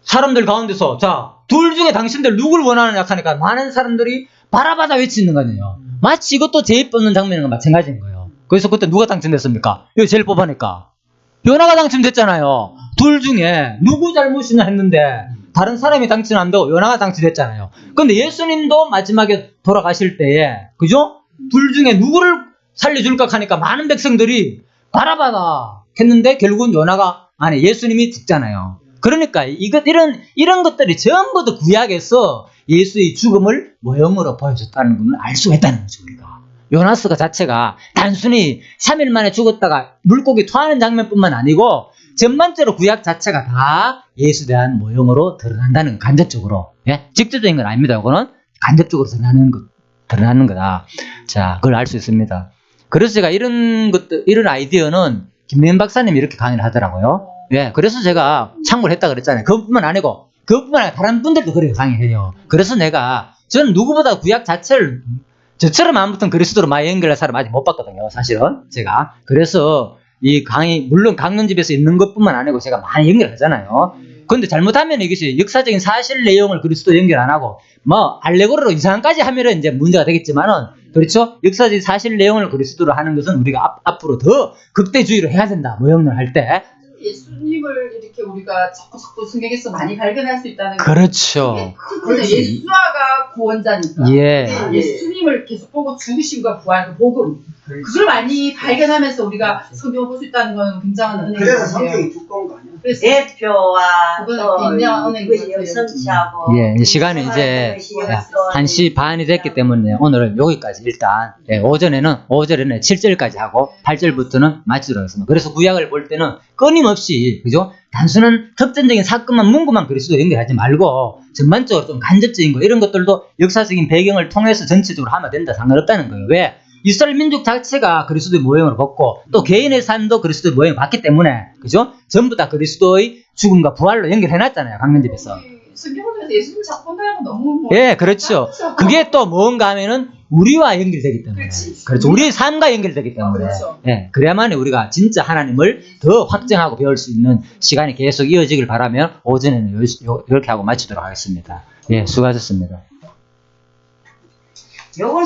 사람들 가운데서 둘 중에 당신들 누굴 원하느냐 하니까 많은 사람들이 바라바다 외치는 거예요. 마치 이것도 제비 뽑는 장면과 마찬가지인 거예요. 그래서 그때 누가 당첨됐습니까? 이거 제일 뽑아니까 요나가 당첨됐잖아요. 둘 중에 누구 잘못이냐 했는데 다른 사람이 당첨 안 되고 요나가 당첨됐잖아요. 근데 예수님도 마지막에 돌아가실 때에 그죠? 둘 중에 누구를 살려줄까 하니까 많은 백성들이 바라바다 했는데 결국은 예수님이 죽잖아요. 그러니까 이런 것들이 전부 다 구약에서 예수의 죽음을 모형으로 보여줬다는 걸 알 수가 있다는 거죠. 우리가 요나스가 자체가 단순히 3일 만에 죽었다가 물고기 토하는 장면뿐만 아니고 전반적으로 구약 자체가 다 예수에 대한 모형으로 드러난다는 간접적으로 직접적인 건 아닙니다. 이거는 간접적으로 드러나는 거다. 자, 그걸 알 수 있습니다. 그래서 제가 이런 아이디어는 김래현 박사님이 이렇게 강의를 하더라고요. 그래서 제가 참고를 했다 그랬잖아요. 그것뿐만 아니라 다른 분들도 그렇게 강의해요. 그래서 저는 누구보다 구약 자체를 저처럼 아무튼 그리스도로 많이 연결할 사람 아직 못 봤거든요. 사실은 제가. 그래서 이 물론 강론집에서 있는 것뿐만 아니고 제가 많이 연결하잖아요. 그런데 잘못하면 이것이 역사적인 사실 내용을 그리스도 연결 안 하고 알레고리로 이상한까지 하면은 이제 문제가 되겠지만은 그렇죠? 역사적인 사실 내용을 그리스도로 하는 것은 우리가 앞으로 더 극대주의로 해야 된다. 모형을 할 때. 예수님을 이렇게 우리가 자꾸 성경에서 많이 발견할 수 있다는 그렇죠. 예수아가 구원자니까 예수님을 계속 보고 죽으심과 부활, 그 복음 그걸 많이 발견하면서 우리가 성경을 볼 수 있다는 건 굉장한 은혜인 것 그래서 같아요. 성경이 두꺼운 거 아니야? 대표와 그건 굉장한 은혜인 것 그것이 같아요. 여성치하고 시간이 이제 1시 반이 됐기 때문에 오늘은 여기까지 일단 오전에는 7절까지 하고 8절부터는 마치도록 하겠습니다. 그래서 구약을 볼 때는 끊임없이 그죠? 단순한 특정적인 사건만 문구만 그리스도 연결하지 말고 전반적으로 좀 간접적인 거 이런 것들도 역사적인 배경을 통해서 전체적으로 하면 된다. 상관없다는 거예요. 왜? 이스라엘 민족 자체가 그리스도의 모형으로 봤고 또 개인의 삶도 그리스도의 모형을 봤기 때문에 그죠? 전부 다 그리스도의 죽음과 부활로 연결해놨잖아요. 강론집에서. 성경을 통해서 예수님 자꾸 본다는 건 너무 그렇죠. 그게 또 뭔가 하면은 우리와 연결되기 때문에. 그렇죠. 우리의 삶과 연결되기 때문에. 그렇죠. 그래야만 우리가 진짜 하나님을 더 확정하고 배울 수 있는 시간이 계속 이어지길 바라며 오전에는 이렇게 하고 마치도록 하겠습니다. 수고하셨습니다. 요것은